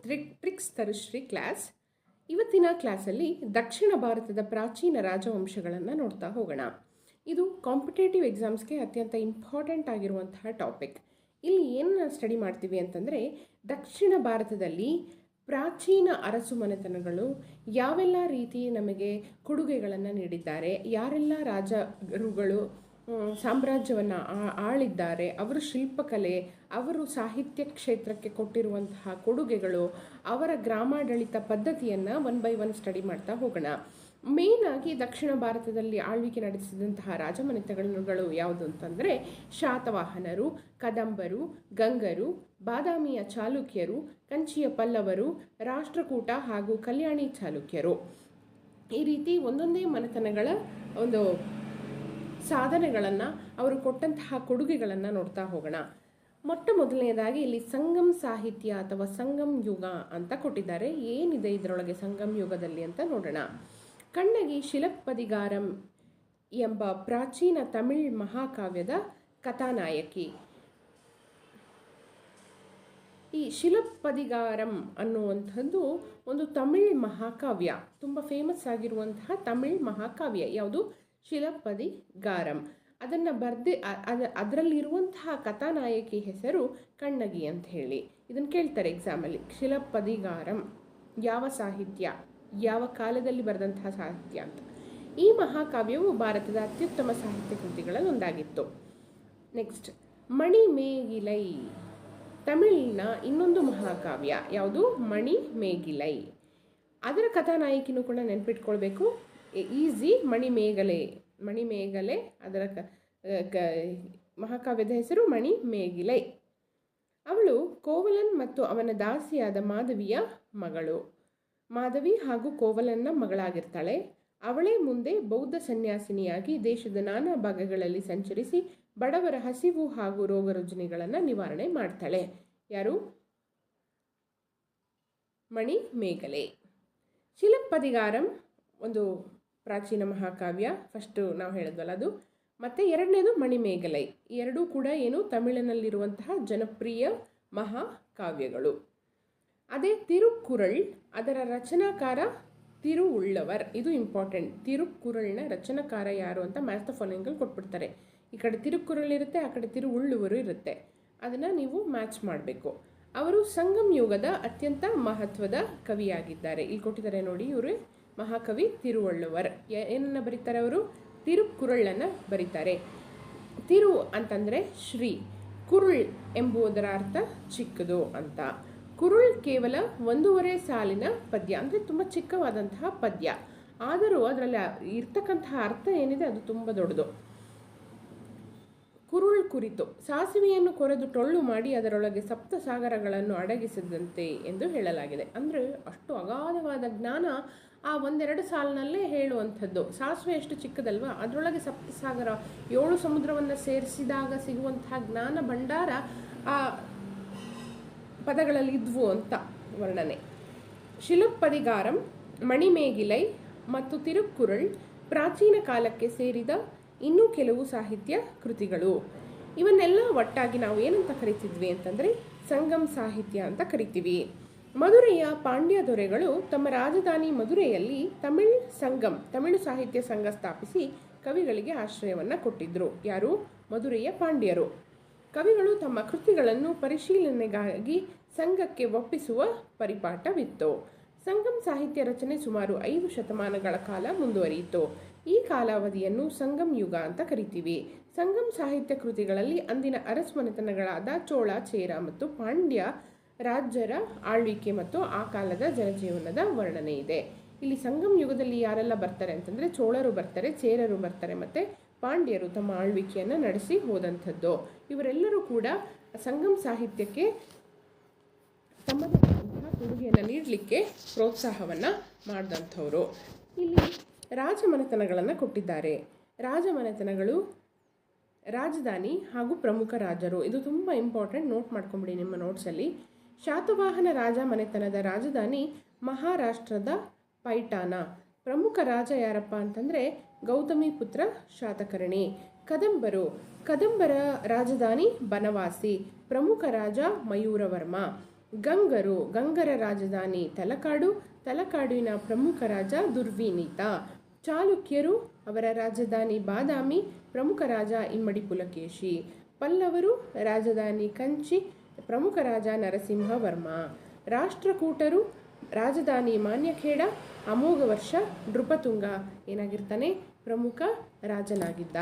Tricks ತರುಶ್ರೀ class. ಇವತ್ತಿನ ಕ್ಲಾಸಲ್ಲಿ ದಕ್ಷಿಣ ಭಾರತದ ಪ್ರಾಚೀನ ರಾಜವಂಶಗಳನ್ನು ನೋಡ್ತಾ ಹೋಗೋಣ. ಇದು ಕಾಂಪಿಟೇಟಿವ್ ಎಕ್ಸಾಮ್ಸ್ಗೆ ಅತ್ಯಂತ ಇಂಪಾರ್ಟೆಂಟ್ ಆಗಿರುವಂತಹ ಟಾಪಿಕ್. ಇಲ್ಲಿ ಏನು ಸ್ಟಡಿ ಮಾಡ್ತೀವಿ ಅಂತಂದರೆ, ದಕ್ಷಿಣ ಭಾರತದಲ್ಲಿ ಪ್ರಾಚೀನ ಅರಸು ಮನೆತನಗಳು ಯಾವೆಲ್ಲ ರೀತಿ ನಮಗೆ ಕೊಡುಗೆಗಳನ್ನು ನೀಡಿದ್ದಾರೆ, ಯಾರೆಲ್ಲ ರಾಜರುಗಳು ಸಾಮ್ರಾಜ್ಯವನ್ನು ಆಳಿದ್ದಾರೆ, ಅವರು ಶಿಲ್ಪಕಲೆ, ಅವರು ಸಾಹಿತ್ಯ ಕ್ಷೇತ್ರಕ್ಕೆ ಕೊಟ್ಟಿರುವಂತಹ ಕೊಡುಗೆಗಳು, ಅವರ ಗ್ರಾಮಾಡಳಿತ ಪದ್ಧತಿಯನ್ನು ಒನ್ ಬೈ ಒನ್ ಸ್ಟಡಿ ಮಾಡ್ತಾ ಹೋಗೋಣ. ಮೇಯ್ನಾಗಿ ದಕ್ಷಿಣ ಭಾರತದಲ್ಲಿ ಆಳ್ವಿಕೆ ನಡೆಸಿದಂತಹ ರಾಜಮನೆತನಗಳು ಯಾವುದು ಅಂತಂದರೆ, ಶಾತವಾಹನರು, ಕದಂಬರು, ಗಂಗರು, ಬಾದಾಮಿಯ ಚಾಲುಕ್ಯರು, ಕಂಚಿಯ ಪಲ್ಲವರು, ರಾಷ್ಟ್ರಕೂಟ ಹಾಗೂ ಕಲ್ಯಾಣಿ ಚಾಲುಕ್ಯರು. ಈ ರೀತಿ ಒಂದೊಂದೇ ಮನೆತನಗಳ ಒಂದು ಸಾಧನೆಗಳನ್ನು, ಅವರು ಕೊಟ್ಟಂತಹ ಕೊಡುಗೆಗಳನ್ನು ನೋಡ್ತಾ ಹೋಗೋಣ. ಮೊಟ್ಟ ಮೊದಲನೇದಾಗಿ ಇಲ್ಲಿ ಸಂಗಮ್ ಸಾಹಿತ್ಯ ಅಥವಾ ಸಂಗಮ್ ಯುಗ ಅಂತ ಕೊಟ್ಟಿದ್ದಾರೆ. ಏನಿದೆ ಇದರೊಳಗೆ ಸಂಗಮ್ ಯುಗದಲ್ಲಿ ಅಂತ ನೋಡೋಣ. ಕಣ್ಣಗಿ ಶಿಲಪ್ಪದಿಗಾರಂ ಎಂಬ ಪ್ರಾಚೀನ ತಮಿಳ್ ಮಹಾಕಾವ್ಯದ ಕಥಾನಾಯಕಿ. ಈ ಶಿಲಪ್ಪದಿಗಾರಂ ಅನ್ನುವಂಥದ್ದು ಒಂದು ತಮಿಳ್ ಮಹಾಕಾವ್ಯ, ತುಂಬ ಫೇಮಸ್ ಆಗಿರುವಂತಹ ತಮಿಳ್ ಮಹಾಕಾವ್ಯ. ಯಾವುದು? ಶಿಲಪ್ಪದಿಗಾರಂ. ಅದನ್ನು ಅದರಲ್ಲಿರುವಂತಹ ಕಥಾನಾಯಕಿ ಹೆಸರು ಕಣ್ಣಗಿ ಅಂತ ಹೇಳಿ. ಇದನ್ನು ಕೇಳ್ತಾರೆ ಎಕ್ಸಾಮಲ್ಲಿ. ಶಿಲಪ್ಪದಿಗಾರಂ ಯಾವ ಸಾಹಿತ್ಯ, ಯಾವ ಕಾಲದಲ್ಲಿ ಬರೆದಂತಹ ಸಾಹಿತ್ಯ ಅಂತ. ಈ ಮಹಾಕಾವ್ಯವು ಭಾರತದ ಅತ್ಯುತ್ತಮ ಸಾಹಿತ್ಯ ಕೃತಿಗಳಲ್ಲಿ ಒಂದಾಗಿತ್ತು. ನೆಕ್ಸ್ಟ್, ಮಣಿಮೇಗಿಲೈ, ತಮಿಳಿನ ಇನ್ನೊಂದು ಮಹಾಕಾವ್ಯ. ಯಾವುದು? ಮಣಿಮೇಗಿಲೈ. ಅದರ ಕಥಾನಾಯಕಿನೂ ಕೂಡ ನೆನ್ಪಿಟ್ಕೊಳ್ಬೇಕು, ಈಸಿ. ಮಣಿಮೇಗಲೆ ಅದರ ಮಹಾಕಾವ್ಯದ ಹೆಸರು ಮಣಿಮೇಗಿಲೈ. ಅವಳು ಕೋವಲನ್ ಮತ್ತು ಅವನ ದಾಸಿಯಾದ ಮಾಧವಿಯ ಮಗಳು. ಮಾಧವಿ ಹಾಗೂ ಕೋವಲನ್ನ ಮಗಳಾಗಿರ್ತಾಳೆ. ಅವಳೇ ಮುಂದೆ ಬೌದ್ಧ ಸನ್ಯಾಸಿನಿಯಾಗಿ ದೇಶದ ನಾನಾ ಭಾಗಗಳಲ್ಲಿ ಸಂಚರಿಸಿ ಬಡವರ ಹಸಿವು ಹಾಗೂ ರೋಗ ರುಜಿನಗಳನ್ನು ನಿವಾರಣೆ ಮಾಡ್ತಾಳೆ. ಯಾರು? ಮಣಿಮೇಗಲೆ. ಶಿಲಪ್ಪದಿಗಾರಂ ಒಂದು ಪ್ರಾಚೀನ ಮಹಾಕಾವ್ಯ, ಫಸ್ಟು ನಾವು ಹೇಳಿದ್ವಲ್ಲ ಅದು. ಮತ್ತು ಎರಡನೇದು ಮಣಿಮೇಗಲೈ. ಈ ಎರಡೂ ಕೂಡ ಏನು, ತಮಿಳಿನಲ್ಲಿರುವಂತಹ ಜನಪ್ರಿಯ ಮಹಾಕಾವ್ಯಗಳು. ಅದೇ ತಿರುಕ್ಕುರಳ್, ಅದರ ರಚನಾಕಾರ ತಿರುವುಳ್ಳವರ್. ಇದು ಇಂಪಾರ್ಟೆಂಟ್. ತಿರುಕ್ಕುರಳ್ನ ರಚನಾಕಾರ ಯಾರು ಅಂತ ಮ್ಯಾಚ್ ದ ಫಾಲೋಯಿಂಗಲ್ಲಿ ಕೊಟ್ಬಿಡ್ತಾರೆ. ಈ ಕಡೆ ತಿರುಕ್ಕುರಳ್ ಇರುತ್ತೆ, ಆ ಕಡೆ ತಿರುವುಳ್ಳುವರು ಇರುತ್ತೆ. ಅದನ್ನು ನೀವು ಮ್ಯಾಚ್ ಮಾಡಬೇಕು. ಅವರು ಸಂಗಮ್ ಯುಗದ ಅತ್ಯಂತ ಮಹತ್ವದ ಕವಿಯಾಗಿದ್ದಾರೆ. ಇಲ್ಲಿ ಕೊಟ್ಟಿದ್ದಾರೆ ನೋಡಿ, ಇವರು ಮಹಾಕವಿ ತಿರುವಳ್ಳುವರ್. ಏನನ್ನು ಬರೀತಾರೆ ಅವರು? ತಿರುಕ್ಕುರಳನ್ನು ಬರೀತಾರೆ. ತಿರು ಅಂತಂದರೆ ಶ್ರೀ, ಕುರುಳ್ ಎಂಬುದರ ಅರ್ಥ ಚಿಕ್ಕದು ಅಂತ. ಕುರುಳ್ ಕೇವಲ 1.5 ಸಾಲಿನ ಪದ್ಯ, ಅಂದರೆ ತುಂಬ ಚಿಕ್ಕವಾದಂತಹ ಪದ್ಯ. ಆದರೂ ಅದರಲ್ಲಿ ಇರ್ತಕ್ಕಂತಹ ಅರ್ಥ ಏನಿದೆ ಅದು ತುಂಬ ದೊಡ್ಡದು. ಕುರುಳ್ ಕುರಿತು ಸಾಸಿವೆಯನ್ನು ಕೊರೆದು ಟೊಳ್ಳು ಮಾಡಿ ಅದರೊಳಗೆ ಸಪ್ತ ಸಾಗರಗಳನ್ನು ಅಡಗಿಸಿದಂತೆ ಎಂದು ಹೇಳಲಾಗಿದೆ. ಅಂದರೆ ಅಷ್ಟು ಅಗಾಧವಾದ ಜ್ಞಾನ ಆ 1-2 ಸಾಲಿನಲ್ಲೇ ಹೇಳುವಂಥದ್ದು. ಸಾಸಿವೆ ಎಷ್ಟು ಚಿಕ್ಕದಲ್ವಾ, ಅದರೊಳಗೆ ಸಪ್ತಸಾಗರ 7 ಸಮುದ್ರವನ್ನು ಸೇರಿಸಿದಾಗ ಸಿಗುವಂತಹ ಜ್ಞಾನ ಭಂಡಾರ ಆ ಪದಗಳಲ್ಲಿ ಇದ್ವು ಅಂತ ವರ್ಣನೆ. ಶಿಲಪ್ಪದಿಗಾರಂ, ಮಣಿಮೇಗಿಲೈ ಮತ್ತು ತಿರುಕ್ಕುರಳ್ ಪ್ರಾಚೀನ ಕಾಲಕ್ಕೆ ಸೇರಿದ ಇನ್ನೂ ಕೆಲವು ಸಾಹಿತ್ಯ ಕೃತಿಗಳು. ಇವನ್ನೆಲ್ಲ ಒಟ್ಟಾಗಿ ನಾವು ಏನಂತ ಕರಿತಿದ್ವಿ ಅಂತಂದರೆ ಸಂಗಮ್ ಸಾಹಿತ್ಯ ಅಂತ ಕರಿತೀವಿ. ಮಧುರೆಯ ಪಾಂಡ್ಯ ದೊರೆಗಳು ತಮ್ಮ ರಾಜಧಾನಿ ಮಧುರೆಯಲ್ಲಿ ತಮಿಳು ಸಾಹಿತ್ಯ ಸಂಘ ಸ್ಥಾಪಿಸಿ ಕವಿಗಳಿಗೆ ಆಶ್ರಯವನ್ನು ಕೊಟ್ಟಿದ್ದರು. ಯಾರು? ಮಧುರೆಯ ಪಾಂಡ್ಯರು. ಕವಿಗಳು ತಮ್ಮ ಕೃತಿಗಳನ್ನು ಪರಿಶೀಲನೆಗಾಗಿ ಸಂಘಕ್ಕೆ ಒಪ್ಪಿಸುವ ಪರಿಪಾಠವಿತ್ತು. ಸಂಗಮ್ ಸಾಹಿತ್ಯ ರಚನೆ ಸುಮಾರು 5 ಶತಮಾನಗಳ ಕಾಲ ಮುಂದುವರಿಯಿತು. ಈ ಕಾಲಾವಧಿಯನ್ನು ಸಂಗಮ್ ಯುಗ ಅಂತ ಕರಿತೀವಿ. ಸಂಗಮ್ ಸಾಹಿತ್ಯ ಕೃತಿಗಳಲ್ಲಿ ಅಂದಿನ ಅರಸು ಮನೆತನಗಳಾದ ಚೋಳ, ಚೇರ ಮತ್ತು ಪಾಂಡ್ಯ ರಾಜ್ಯರ ಆಳ್ವಿಕೆ ಮತ್ತು ಆ ಕಾಲದ ಜನಜೀವನದ ವರ್ಣನೆ ಇದೆ. ಇಲ್ಲಿ ಸಂಗಮ್ ಯುಗದಲ್ಲಿ ಯಾರೆಲ್ಲ ಬರ್ತಾರೆ ಅಂತಂದರೆ, ಚೋಳರು ಬರ್ತಾರೆ, ಚೇರರು ಬರ್ತಾರೆ, ಮತ್ತು ಪಾಂಡ್ಯರು ತಮ್ಮ ಆಳ್ವಿಕೆಯನ್ನು ನಡೆಸಿ ಹೋದಂಥದ್ದು. ಇವರೆಲ್ಲರೂ ಕೂಡ ಸಂಗಮ್ ಸಾಹಿತ್ಯಕ್ಕೆ ತಮ್ಮದೇ ಆದಂತಹ ಕೊಡುಗೆಯನ್ನು ನೀಡಲಿಕ್ಕೆ ಪ್ರೋತ್ಸಾಹವನ್ನು ಮಾಡಿದಂಥವರು. ಇಲ್ಲಿ ರಾಜಮನೆತನಗಳನ್ನು ಕೊಟ್ಟಿದ್ದಾರೆ. ರಾಜಮನೆತನಗಳು, ರಾಜಧಾನಿ ಹಾಗೂ ಪ್ರಮುಖ ರಾಜರು. ಇದು ತುಂಬ ಇಂಪಾರ್ಟೆಂಟ್, ನೋಟ್ ಮಾಡ್ಕೊಂಬಿಡಿ ನಿಮ್ಮ ನೋಟ್ಸಲ್ಲಿ. ಶಾತವಾಹನ ರಾಜ ಮನೆತನದ ರಾಜಧಾನಿ ಮಹಾರಾಷ್ಟ್ರದ ಪೈಠಾನ. ಪ್ರಮುಖ ರಾಜ ಯಾರಪ್ಪ ಅಂತಂದರೆ ಗೌತಮಿ ಪುತ್ರ ಶಾತಕರ್ಣಿ. ಕದಂಬರ ರಾಜಧಾನಿ ಬನವಾಸಿ. ಪ್ರಮುಖ ರಾಜ ಮಯೂರವರ್ಮ. ಗಂಗರು, ಗಂಗರ ರಾಜಧಾನಿ ತಲಕಾಡು, ತಲಕಾಡಿನ ಪ್ರಮುಖ ರಾಜ ದುರ್ವಿನೀತ. ಚಾಲುಕ್ಯರು, ಅವರ ರಾಜಧಾನಿ ಬಾದಾಮಿ, ಪ್ರಮುಖ ರಾಜ ಇಮ್ಮಡಿ ಪುಲಕೇಶಿ. ಪಲ್ಲವರು, ರಾಜಧಾನಿ ಕಂಚಿ, ಪ್ರಮುಖ ರಾಜ ನರಸಿಂಹವರ್ಮ. ರಾಷ್ಟ್ರಕೂಟರು, ರಾಜಧಾನಿ ಮಾನ್ಯಖೇಡ, ಅಮೋಘ ವರ್ಷ ನೃಪತುಂಗ ಏನಾಗಿರ್ತಾನೆ, ಪ್ರಮುಖ ರಾಜನಾಗಿದ್ದ.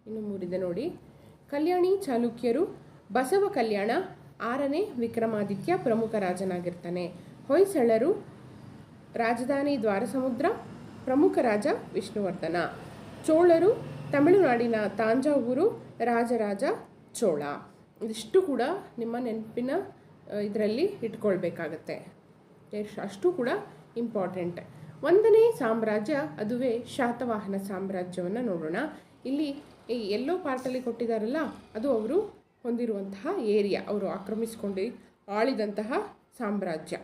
ಇನ್ನು ಮೂರಿದೆ ನೋಡಿ. ಕಲ್ಯಾಣಿ ಚಾಲುಕ್ಯರು, ಬಸವ ಕಲ್ಯಾಣ 6ನೇ ವಿಕ್ರಮಾದಿತ್ಯ ಪ್ರಮುಖ ರಾಜನಾಗಿರ್ತಾನೆ. ಹೊಯ್ಸಳರು, ರಾಜಧಾನಿ ದ್ವಾರಸಮುದ್ರ, ಪ್ರಮುಖ ರಾಜ ವಿಷ್ಣುವರ್ಧನ. ಚೋಳರು, ತಮಿಳುನಾಡಿನ ತಾಂಜಾವೂರು, ರಾಜರಾಜ ಚೋಳ. ಇದಿಷ್ಟು ಕೂಡ ನಿಮ್ಮ ನೆನಪಿನ ಇದರಲ್ಲಿ ಇಟ್ಕೊಳ್ಬೇಕಾಗತ್ತೆ, ಅಷ್ಟು ಕೂಡ ಇಂಪಾರ್ಟೆಂಟ್. 1ನೇ ಸಾಮ್ರಾಜ್ಯ, ಅದುವೇ ಶಾತವಾಹನ ಸಾಮ್ರಾಜ್ಯವನ್ನು ನೋಡೋಣ. ಇಲ್ಲಿ ಈ ಎಲ್ಲೋ ಪಾರ್ಟಲ್ಲಿ ಕೊಟ್ಟಿದ್ದಾರಲ್ಲ, ಅದು ಅವರು ಹೊಂದಿರುವಂತಹ ಏರಿಯಾ, ಅವರು ಆಕ್ರಮಿಸಿಕೊಂಡು ಆಳಿದಂತಹ ಸಾಮ್ರಾಜ್ಯ.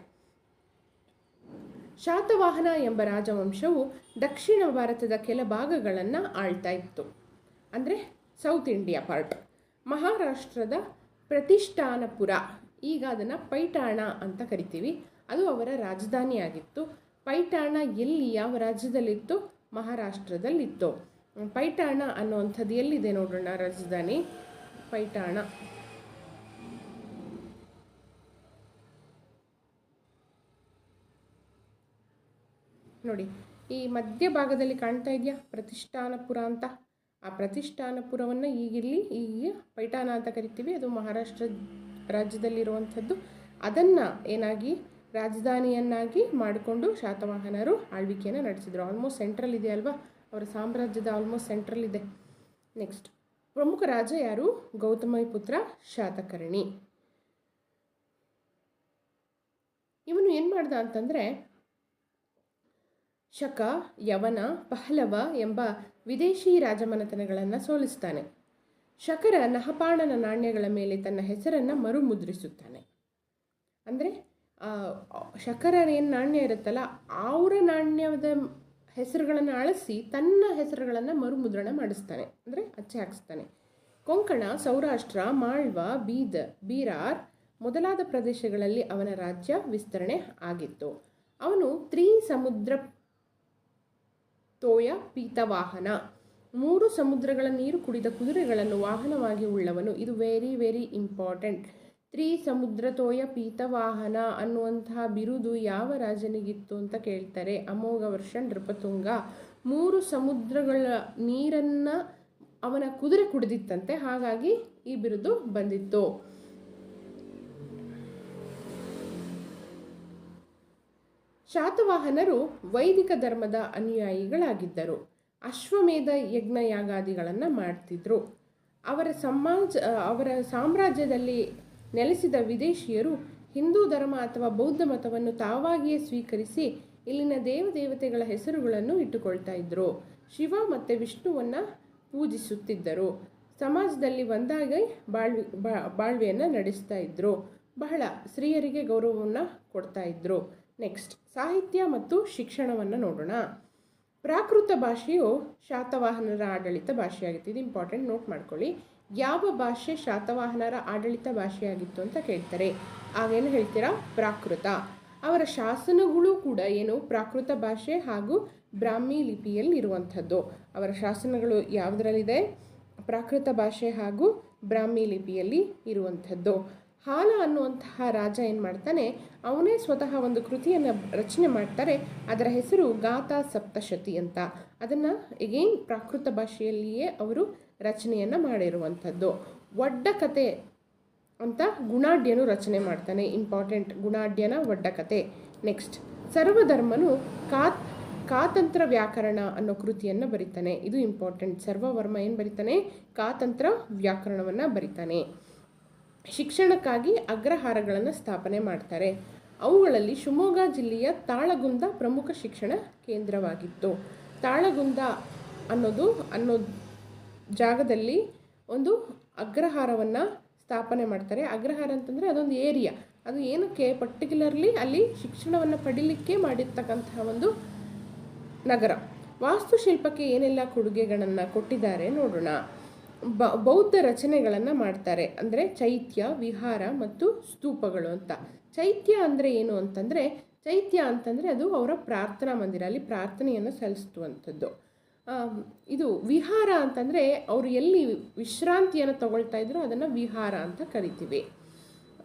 ಶಾತವಾಹನ ಎಂಬ ರಾಜವಂಶವು ದಕ್ಷಿಣ ಭಾರತದ ಕೆಲ ಭಾಗಗಳನ್ನು ಆಳ್ತಾ ಇತ್ತು, ಅಂದರೆ ಸೌತ್ ಇಂಡಿಯಾ ಪಾರ್ಟ್. ಮಹಾರಾಷ್ಟ್ರದ ಪ್ರತಿಷ್ಠಾನಪುರ, ಈಗ ಅದನ್ನು ಪೈಠಾಣ ಅಂತ ಕರಿತೀವಿ, ಅದು ಅವರ ರಾಜಧಾನಿಯಾಗಿತ್ತು. ಪೈಠಾಣ ಎಲ್ಲಿ, ಯಾವ ರಾಜ್ಯದಲ್ಲಿತ್ತು? ಮಹಾರಾಷ್ಟ್ರದಲ್ಲಿತ್ತು. ಪೈಠಾಣ ಅನ್ನುವಂಥದ್ದು ಎಲ್ಲಿದೆ ನೋಡೋಣ. ರಾಜಧಾನಿ ಪೈಠಾಣ. ನೋಡಿ, ಈ ಮಧ್ಯಭಾಗದಲ್ಲಿ ಕಾಣ್ತಾ ಇದೆಯಾ ಪ್ರತಿಷ್ಠಾನಪುರ ಅಂತ. ಆ ಪ್ರತಿಷ್ಠಾನಪುರವನ್ನು ಈಗಿಲ್ಲಿ ಈಗ ಪೈಠಾಣ ಅಂತ ಕರಿತೀವಿ, ಅದು ಮಹಾರಾಷ್ಟ್ರ ರಾಜ್ಯದಲ್ಲಿರುವಂಥದ್ದು. ಅದನ್ನು ಏನಾಗಿ ರಾಜಧಾನಿಯನ್ನಾಗಿ ಮಾಡಿಕೊಂಡು ಶಾತವಾಹನರು ಆಳ್ವಿಕೆಯನ್ನು ನಡೆಸಿದರು. ಆಲ್ಮೋಸ್ಟ್ ಸೆಂಟ್ರಲ್ ಇದೆ ಅಲ್ವಾ, ಅವರ ಸಾಮ್ರಾಜ್ಯದ ಆಲ್ಮೋಸ್ಟ್ ಸೆಂಟ್ರಲ್ ಇದೆ. ನೆಕ್ಸ್ಟ್, ಪ್ರಮುಖ ರಾಜ ಯಾರು? ಗೌತಮೀಪುತ್ರ ಶಾತಕರ್ಣಿ. ಇವನು ಏನು ಮಾಡ್ದ ಅಂತಂದರೆ, ಶಕ, ಯವನ, ಪಹಲವ ಎಂಬ ವಿದೇಶಿ ರಾಜಮನೆತನಗಳನ್ನು ಸೋಲಿಸ್ತಾನೆ. ಶಕರ ನಹಪಾಣನ ನಾಣ್ಯಗಳ ಮೇಲೆ ತನ್ನ ಹೆಸರನ್ನು ಮರುಮುದ್ರಿಸುತ್ತಾನೆ. ಅಂದರೆ ಶಕರ ಏನು ನಾಣ್ಯ ಇರುತ್ತಲ್ಲ, ಅವರ ನಾಣ್ಯದ ಹೆಸರುಗಳನ್ನು ಅಳಿಸಿ ತನ್ನ ಹೆಸರುಗಳನ್ನು ಮರುಮುದ್ರಣ ಮಾಡಿಸ್ತಾನೆ, ಅಂದರೆ ಅಚ್ಚೆ ಹಾಕಿಸ್ತಾನೆ. ಕೊಂಕಣ, ಸೌರಾಷ್ಟ್ರ, ಮಾಳ್ವ, ಬೀರಾರ್ ಮೊದಲಾದ ಪ್ರದೇಶಗಳಲ್ಲಿ ಅವನ ರಾಜ್ಯ ವಿಸ್ತರಣೆ ಆಗಿತ್ತು. ಅವನು ತ್ರಿಸಮುದ್ರ ತೋಯ ಪೀತವಾಹನ, 3 ಸಮುದ್ರಗಳ ನೀರು ಕುಡಿದ ಕುದುರೆಗಳನ್ನು ವಾಹನವಾಗಿ ಉಳ್ಳವನು. ಇದು ವೆರಿ ವೆರಿ ಇಂಪಾರ್ಟೆಂಟ್. ತ್ರಿಸಮುದ್ರ ತೋಯ ಪೀತವಾಹನ ಅನ್ನುವಂತಹ ಬಿರುದು ಯಾವ ರಾಜನಿಗಿತ್ತು ಅಂತ ಕೇಳ್ತಾರೆ. ಅಮೋಘ ವರ್ಷ ನೃಪತುಂಗ. 3 ಸಮುದ್ರಗಳ ನೀರನ್ನು ಅವನ ಕುದುರೆ ಕುಡಿದಿತ್ತಂತೆ, ಹಾಗಾಗಿ ಈ ಬಿರುದು ಬಂದಿತ್ತು. ಶಾತವಾಹನರು ವೈದಿಕ ಧರ್ಮದ ಅನುಯಾಯಿಗಳಾಗಿದ್ದರು. ಅಶ್ವಮೇಧ ಯಜ್ಞ ಯಾಗಾದಿಗಳನ್ನು ಮಾಡ್ತಿದ್ರು. ಅವರ ಸಾಮ್ರಾಜ್ಯದಲ್ಲಿ ನೆಲೆಸಿದ ವಿದೇಶಿಯರು ಹಿಂದೂ ಧರ್ಮ ಅಥವಾ ಬೌದ್ಧ ಮತವನ್ನು ತಾವಾಗಿಯೇ ಸ್ವೀಕರಿಸಿ ಇಲ್ಲಿನ ದೇವತೆಗಳ ಹೆಸರುಗಳನ್ನು ಇಟ್ಟುಕೊಳ್ತಾ ಇದ್ದರು. ಶಿವ ಮತ್ತು ವಿಷ್ಣುವನ್ನು ಪೂಜಿಸುತ್ತಿದ್ದರು. ಸಮಾಜದಲ್ಲಿ ಒಂದಾಗಿ ಬಾಳ್ವೆಯನ್ನು ನಡೆಸ್ತಾ ಇದ್ದರು. ಬಹಳ ಸ್ತ್ರೀಯರಿಗೆ ಗೌರವವನ್ನು ಕೊಡ್ತಾ ಇದ್ದರು. ನೆಕ್ಸ್ಟ್, ಸಾಹಿತ್ಯ ಮತ್ತು ಶಿಕ್ಷಣವನ್ನು ನೋಡೋಣ. ಪ್ರಾಕೃತ ಭಾಷೆಯು ಶಾತವಾಹನರ ಆಡಳಿತ ಭಾಷೆಯಾಗಿತ್ತು. ಇದು ಇಂಪಾರ್ಟೆಂಟ್, ನೋಟ್ ಮಾಡ್ಕೊಳ್ಳಿ. ಯಾವ ಭಾಷೆ ಶಾತವಾಹನರ ಆಡಳಿತ ಭಾಷೆಯಾಗಿತ್ತು ಅಂತ ಕೇಳ್ತಾರೆ. ಆಗೇನು ಹೇಳ್ತೀರಾ? ಪ್ರಾಕೃತ. ಅವರ ಶಾಸನಗಳು ಕೂಡ ಏನು? ಪ್ರಾಕೃತ ಭಾಷೆ ಹಾಗೂ ಬ್ರಾಹ್ಮಿ ಲಿಪಿಯಲ್ಲಿ ಇರುವಂಥದ್ದು. ಅವರ ಶಾಸನಗಳು ಯಾವುದರಲ್ಲಿದೆ? ಪ್ರಾಕೃತ ಭಾಷೆ ಹಾಗೂ ಬ್ರಾಹ್ಮಿ ಲಿಪಿಯಲ್ಲಿ ಇರುವಂಥದ್ದು. ಹಾಲ ಅನ್ನುವಂತಹ ರಾಜ ಏನು ಮಾಡ್ತಾನೆ, ಅವನೇ ಸ್ವತಃ ಒಂದು ಕೃತಿಯನ್ನು ರಚನೆ ಮಾಡ್ತಾರೆ. ಅದರ ಹೆಸರು ಗಾಥಾ ಸಪ್ತಶತಿ ಅಂತ. ಅದನ್ನು ಎಗೇನ್ ಪ್ರಾಕೃತ ಭಾಷೆಯಲ್ಲಿಯೇ ಅವರು ರಚನೆಯನ್ನು ಮಾಡಿರುವಂಥದ್ದು. ಒಡ್ಡ ಕತೆ ಅಂತ ಗುಣಾಢ್ಯನು ರಚನೆ ಮಾಡ್ತಾನೆ. ಇಂಪಾರ್ಟೆಂಟ್, ಗುಣಾಢ್ಯನ ಒಡ್ಡ ಕತೆ. ನೆಕ್ಸ್ಟ್, ಸರ್ವಧರ್ಮನು ಕಾತಂತ್ರ ವ್ಯಾಕರಣ ಅನ್ನೋ ಕೃತಿಯನ್ನು ಬರೀತಾನೆ. ಇದು ಇಂಪಾರ್ಟೆಂಟ್. ಸರ್ವವರ್ಮ ಏನು ಬರೀತಾನೆ? ಕಾತಂತ್ರ ವ್ಯಾಕರಣವನ್ನು ಬರೀತಾನೆ. ಶಿಕ್ಷಣಕ್ಕಾಗಿ ಅಗ್ರಹಾರಗಳನ್ನು ಸ್ಥಾಪನೆ ಮಾಡ್ತಾರೆ. ಅವುಗಳಲ್ಲಿ ಶಿವಮೊಗ್ಗ ಜಿಲ್ಲೆಯ ತಾಳಗುಂದ ಪ್ರಮುಖ ಶಿಕ್ಷಣ ಕೇಂದ್ರವಾಗಿತ್ತು. ತಾಳಗುಂದ ಅನ್ನೋ ಜಾಗದಲ್ಲಿ ಒಂದು ಅಗ್ರಹಾರವನ್ನು ಸ್ಥಾಪನೆ ಮಾಡ್ತಾರೆ. ಅಗ್ರಹಾರ ಅಂತಂದರೆ ಅದೊಂದು ಏರಿಯಾ, ಅದು ಏನಕ್ಕೆ ಪರ್ಟಿಕ್ಯುಲರ್ಲಿ ಅಲ್ಲಿ ಶಿಕ್ಷಣವನ್ನು ಪಡೀಲಿಕ್ಕೆ ಮಾಡಿರ್ತಕ್ಕಂತಹ ಒಂದು ನಗರ. ವಾಸ್ತುಶಿಲ್ಪಕ್ಕೆ ಏನೆಲ್ಲ ಕೊಡುಗೆಗಳನ್ನು ಕೊಟ್ಟಿದ್ದಾರೆ ನೋಡೋಣ. ಬೌದ್ಧ ರಚನೆಗಳನ್ನು ಮಾಡ್ತಾರೆ, ಅಂದರೆ ಚೈತ್ಯ, ವಿಹಾರ ಮತ್ತು ಸ್ತೂಪಗಳು ಅಂತ. ಚೈತ್ಯ ಅಂದರೆ ಏನು ಅಂತಂದರೆ, ಚೈತ್ಯ ಅಂತಂದರೆ ಅದು ಅವರ ಪ್ರಾರ್ಥನಾ ಮಂದಿರ, ಅಲ್ಲಿ ಪ್ರಾರ್ಥನೆಯನ್ನು ಸಲ್ಲಿಸುವಂಥದ್ದು. ಇದು ವಿಹಾರ ಅಂತಂದರೆ ಅವರು ಎಲ್ಲಿ ವಿಶ್ರಾಂತಿಯನ್ನು ತಗೊಳ್ತಾ ಇದ್ರು ಅದನ್ನು ವಿಹಾರ ಅಂತ ಕರಿತೀವಿ.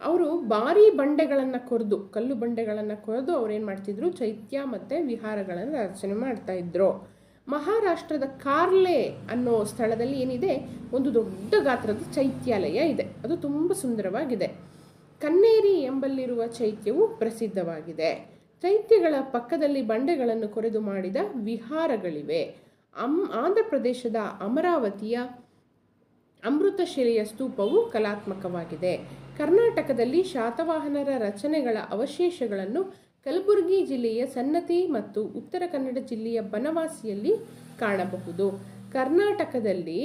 ಅವರು ಭಾರೀ ಬಂಡೆಗಳನ್ನು ಕೊರೆದು, ಕಲ್ಲು ಬಂಡೆಗಳನ್ನು ಕೊರೆದು ಅವ್ರೇನು ಮಾಡ್ತಿದ್ರು, ಚೈತ್ಯ ಮತ್ತು ವಿಹಾರಗಳನ್ನು ರಚನೆ ಮಾಡ್ತಾಯಿದ್ರು. ಮಹಾರಾಷ್ಟ್ರದ ಕಾರ್ಲೆ ಅನ್ನೋ ಸ್ಥಳದಲ್ಲಿ ಏನಿದೆ, ಒಂದು ದೊಡ್ಡ ಗಾತ್ರದ ಚೈತ್ಯಾಲಯ ಇದೆ. ಅದು ತುಂಬ ಸುಂದರವಾಗಿದೆ. ಕನ್ನೇರಿ ಎಂಬಲ್ಲಿರುವ ಚೈತ್ಯವು ಪ್ರಸಿದ್ಧವಾಗಿದೆ. ಚೈತ್ಯಗಳ ಪಕ್ಕದಲ್ಲಿ ಬಂಡೆಗಳನ್ನು ಕೊರೆದು ಮಾಡಿದ ವಿಹಾರಗಳಿವೆ. ಆಂಧ್ರ ಪ್ರದೇಶದ ಅಮರಾವತಿಯ ಅಮೃತಶಿಲೆಯ ಸ್ತೂಪವು ಕಲಾತ್ಮಕವಾಗಿದೆ. ಕರ್ನಾಟಕದಲ್ಲಿ ಶಾತವಾಹನರ ರಚನೆಗಳ ಅವಶೇಷಗಳನ್ನು ಕಲಬುರಗಿ ಜಿಲ್ಲೆಯ ಸನ್ನತಿ ಮತ್ತು ಉತ್ತರ ಕನ್ನಡ ಜಿಲ್ಲೆಯ ಬನವಾಸಿಯಲ್ಲಿ ಕಾಣಬಹುದು. ಕರ್ನಾಟಕದಲ್ಲಿ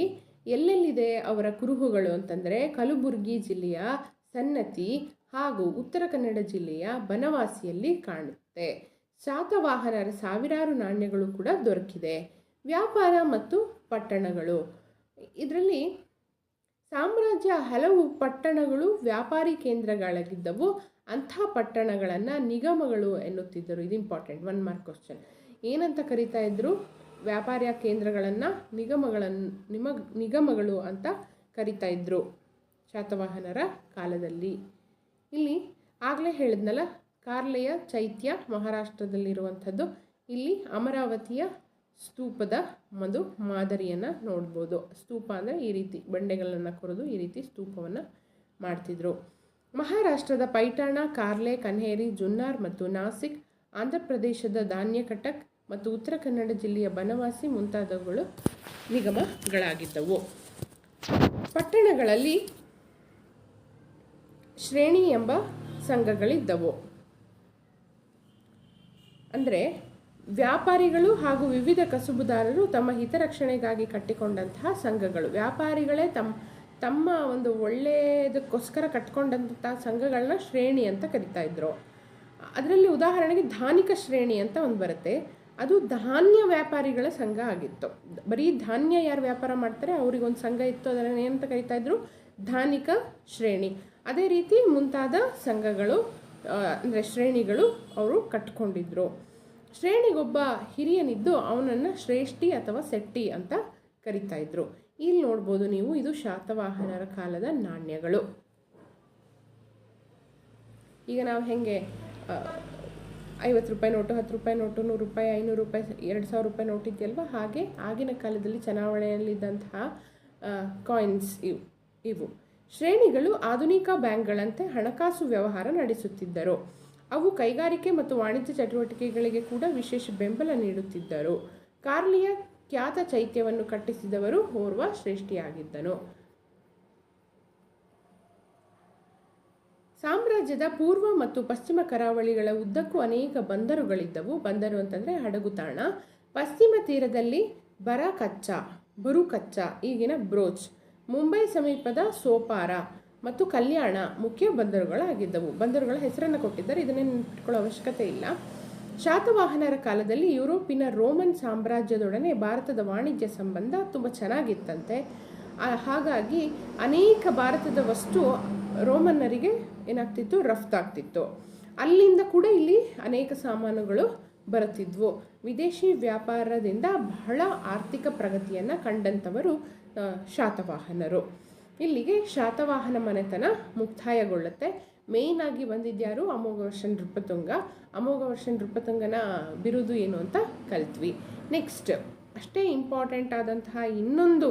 ಎಲ್ಲೆಲ್ಲಿದೆ ಅವರ ಕುರುಹುಗಳು ಅಂತಂದರೆ ಕಲಬುರಗಿ ಜಿಲ್ಲೆಯ ಸನ್ನತಿ ಹಾಗೂ ಉತ್ತರ ಕನ್ನಡ ಜಿಲ್ಲೆಯ ಬನವಾಸಿಯಲ್ಲಿ ಕಾಣುತ್ತೆ. ಶಾತವಾಹನರ ಸಾವಿರಾರು ನಾಣ್ಯಗಳು ಕೂಡ ದೊರಕಿದೆ. ವ್ಯಾಪಾರ ಮತ್ತು ಪಟ್ಟಣಗಳು, ಇದರಲ್ಲಿ ಸಾಮ್ರಾಜ್ಯ ಹಲವು ಪಟ್ಟಣಗಳು ವ್ಯಾಪಾರಿ ಕೇಂದ್ರಗಳಾಗಿದ್ದವು. ಅಂಥ ಪಟ್ಟಣಗಳನ್ನು ನಿಗಮಗಳು ಎನ್ನುತ್ತಿದ್ದರು. ಇದು ಇಂಪಾರ್ಟೆಂಟ್, 1 ಮಾರ್ಕ್ ಕ್ವಶನ್. ಏನಂತ ಕರಿತಾ ಇದ್ರು? ವ್ಯಾಪಾರ ಕೇಂದ್ರಗಳನ್ನು ನಿಗಮಗಳು ಅಂತ ಕರಿತಾ ಇದ್ರು ಶಾತವಾಹನರ ಕಾಲದಲ್ಲಿ. ಇಲ್ಲಿ ಆಗಲೇ ಹೇಳಿದ್ನಲ್ಲ, ಕಾರ್ಲೆಯ ಚೈತ್ಯ ಮಹಾರಾಷ್ಟ್ರದಲ್ಲಿರುವಂಥದ್ದು. ಇಲ್ಲಿ ಅಮರಾವತಿಯ ಸ್ತೂಪದ ಒಂದು ಮಾದರಿಯನ್ನು ನೋಡ್ಬೋದು. ಸ್ತೂಪ ಅಂದರೆ ಈ ರೀತಿ ಬಂಡೆಗಳನ್ನು ಕೊರೆದು ಈ ರೀತಿ ಸ್ತೂಪವನ್ನು ಮಾಡ್ತಿದ್ರು. ಮಹಾರಾಷ್ಟ್ರದ ಪೈಠಾಣ, ಕಾರ್ಲೆ, ಕನ್ಹೇರಿ, ಜುನ್ನಾರ್ ಮತ್ತು ನಾಸಿಕ್, ಆಂಧ್ರ ಪ್ರದೇಶದ ಧಾನ್ಯಕಟಕ್ ಮತ್ತು ಉತ್ತರ ಕನ್ನಡ ಜಿಲ್ಲೆಯ ಬನವಾಸಿ ಮುಂತಾದವುಗಳು ನಿಗಮಗಳಾಗಿದ್ದವು. ಪಟ್ಟಣಗಳಲ್ಲಿ ಶ್ರೇಣಿ ಎಂಬ ಸಂಘಗಳಿದ್ದವು. ಅಂದರೆ ವ್ಯಾಪಾರಿಗಳು ಹಾಗೂ ವಿವಿಧ ಕಸುಬುದಾರರು ತಮ್ಮ ಹಿತರಕ್ಷಣೆಗಾಗಿ ಕಟ್ಟಿಕೊಂಡಂತಹ ಸಂಘಗಳು. ವ್ಯಾಪಾರಿಗಳೇ ತಮ್ಮ ಒಂದು ಒಳ್ಳೆಯದಕ್ಕೋಸ್ಕರ ಕಟ್ಕೊಂಡಂತಹ ಸಂಘಗಳನ್ನ ಶ್ರೇಣಿ ಅಂತ ಕರಿತಾ ಇದ್ರು. ಅದರಲ್ಲಿ ಉದಾಹರಣೆಗೆ ಧಾನಿಕ ಶ್ರೇಣಿ ಅಂತ ಒಂದು ಬರುತ್ತೆ. ಅದು ಧಾನ್ಯ ವ್ಯಾಪಾರಿಗಳ ಸಂಘ ಆಗಿತ್ತು. ಬರೀ ಧಾನ್ಯ ಯಾರು ವ್ಯಾಪಾರ ಮಾಡ್ತಾರೆ ಅವರಿಗೊಂದು ಸಂಘ ಇತ್ತು, ಅದನ್ನು ಏನಂತ ಕರಿತಾ ಇದ್ರು? ಧಾನಿಕ ಶ್ರೇಣಿ. ಅದೇ ರೀತಿ ಮುಂತಾದ ಸಂಘಗಳು ಅಂದರೆ ಶ್ರೇಣಿಗಳು ಅವರು ಕಟ್ಕೊಂಡಿದ್ರು. ಶ್ರೇಣಿಗೊಬ್ಬ ಹಿರಿಯನಿದ್ದು ಅವನನ್ನು ಶ್ರೇಷ್ಠಿ ಅಥವಾ ಸೆಟ್ಟಿ ಅಂತ ಕರಿತಾ ಇದ್ರು. ಇಲ್ಲಿ ನೋಡ್ಬೋದು ನೀವು, ಇದು ಶಾತವಾಹನರ ಕಾಲದ ನಾಣ್ಯಗಳು. ಈಗ ನಾವು ಹೆಂಗೆ 50 ರೂಪಾಯಿ ನೋಟು, 10 ರೂಪಾಯಿ ನೋಟು, 100 ರೂಪಾಯಿ, 500 ರೂಪಾಯಿ, 2000 ರೂಪಾಯಿ ನೋಟ್ ಇದೆಯಲ್ವ, ಹಾಗೆ ಆಗಿನ ಕಾಲದಲ್ಲಿ ಚಲಾವಣೆಯಲ್ಲಿದ್ದಂತಹ ಕಾಯಿನ್ಸ್ ಇವು. ಶ್ರೇಣಿಗಳು ಆಧುನಿಕ ಬ್ಯಾಂಕ್ಗಳಂತೆ ಹಣಕಾಸು ವ್ಯವಹಾರ ನಡೆಸುತ್ತಿದ್ದರು. ಅವು ಕೈಗಾರಿಕೆ ಮತ್ತು ವಾಣಿಜ್ಯ ಚಟುವಟಿಕೆಗಳಿಗೆ ಕೂಡ ವಿಶೇಷ ಬೆಂಬಲ ನೀಡುತ್ತಿದ್ದರು. ಕಾರ್ಲಿಯ ಖ್ಯಾತ ಚೈತ್ಯವನ್ನು ಕಟ್ಟಿಸಿದವರು ಓರ್ವ ಶ್ರೇಷ್ಠಿಯಾಗಿದ್ದನು. ಸಾಮ್ರಾಜ್ಯದ ಪೂರ್ವ ಮತ್ತು ಪಶ್ಚಿಮ ಕರಾವಳಿಗಳ ಉದ್ದಕ್ಕೂ ಅನೇಕ ಬಂದರುಗಳಿದ್ದವು. ಬಂದರು ಅಂತಂದರೆ ಹಡಗು ತಾಣ. ಪಶ್ಚಿಮ ತೀರದಲ್ಲಿ ಬರುಕಚ್ಚ ಈಗಿನ ಬ್ರೋಚ್, ಮುಂಬೈ ಸಮೀಪದ ಸೋಪಾರ ಮತ್ತು ಕಲ್ಯಾಣ ಮುಖ್ಯ ಬಂದರುಗಳಾಗಿದ್ದವು. ಬಂದರುಗಳ ಹೆಸರನ್ನು ಕೊಟ್ಟಿದ್ದಾರೆ, ಇದನ್ನೇ ನೆನಪಿಟ್ಕೊಳ್ಳೋ ಅವಶ್ಯಕತೆ ಇಲ್ಲ. ಶಾತವಾಹನರ ಕಾಲದಲ್ಲಿ ಯುರೋಪಿನ ರೋಮನ್ ಸಾಮ್ರಾಜ್ಯದೊಡನೆ ಭಾರತದ ವಾಣಿಜ್ಯ ಸಂಬಂಧ ತುಂಬ ಚೆನ್ನಾಗಿತ್ತಂತೆ. ಹಾಗಾಗಿ ಅನೇಕ ಭಾರತದ ವಸ್ತು ರೋಮನ್ನರಿಗೆ ಏನಾಗ್ತಿತ್ತು, ರಫ್ತಾಗ್ತಿತ್ತು. ಅಲ್ಲಿಂದ ಕೂಡ ಇಲ್ಲಿ ಅನೇಕ ಸಾಮಾನುಗಳು ಬರುತ್ತಿದ್ವು. ವಿದೇಶಿ ವ್ಯಾಪಾರದಿಂದ ಬಹಳ ಆರ್ಥಿಕ ಪ್ರಗತಿಯನ್ನು ಕಂಡಂಥವರು ಶಾತವಾಹನರು. ಇಲ್ಲಿಗೆ ಶಾತವಾಹನ ಮನೆತನ ಮುಕ್ತಾಯಗೊಳ್ಳುತ್ತೆ. ಮೇಯ್ನ್ ಆಗಿ ಬಂದಿದ್ಯಾರು? ಅಮೋಘವರ್ಷ ನೃಪತುಂಗ. ಅಮೋಘವರ್ಷ ನೃಪತುಂಗನ ಬಿರುದು ಏನು ಅಂತ ಕಲ್ತ್ವಿ. ನೆಕ್ಸ್ಟ್ ಅಷ್ಟೇ ಇಂಪಾರ್ಟೆಂಟ್ ಆದಂತಹ ಇನ್ನೊಂದು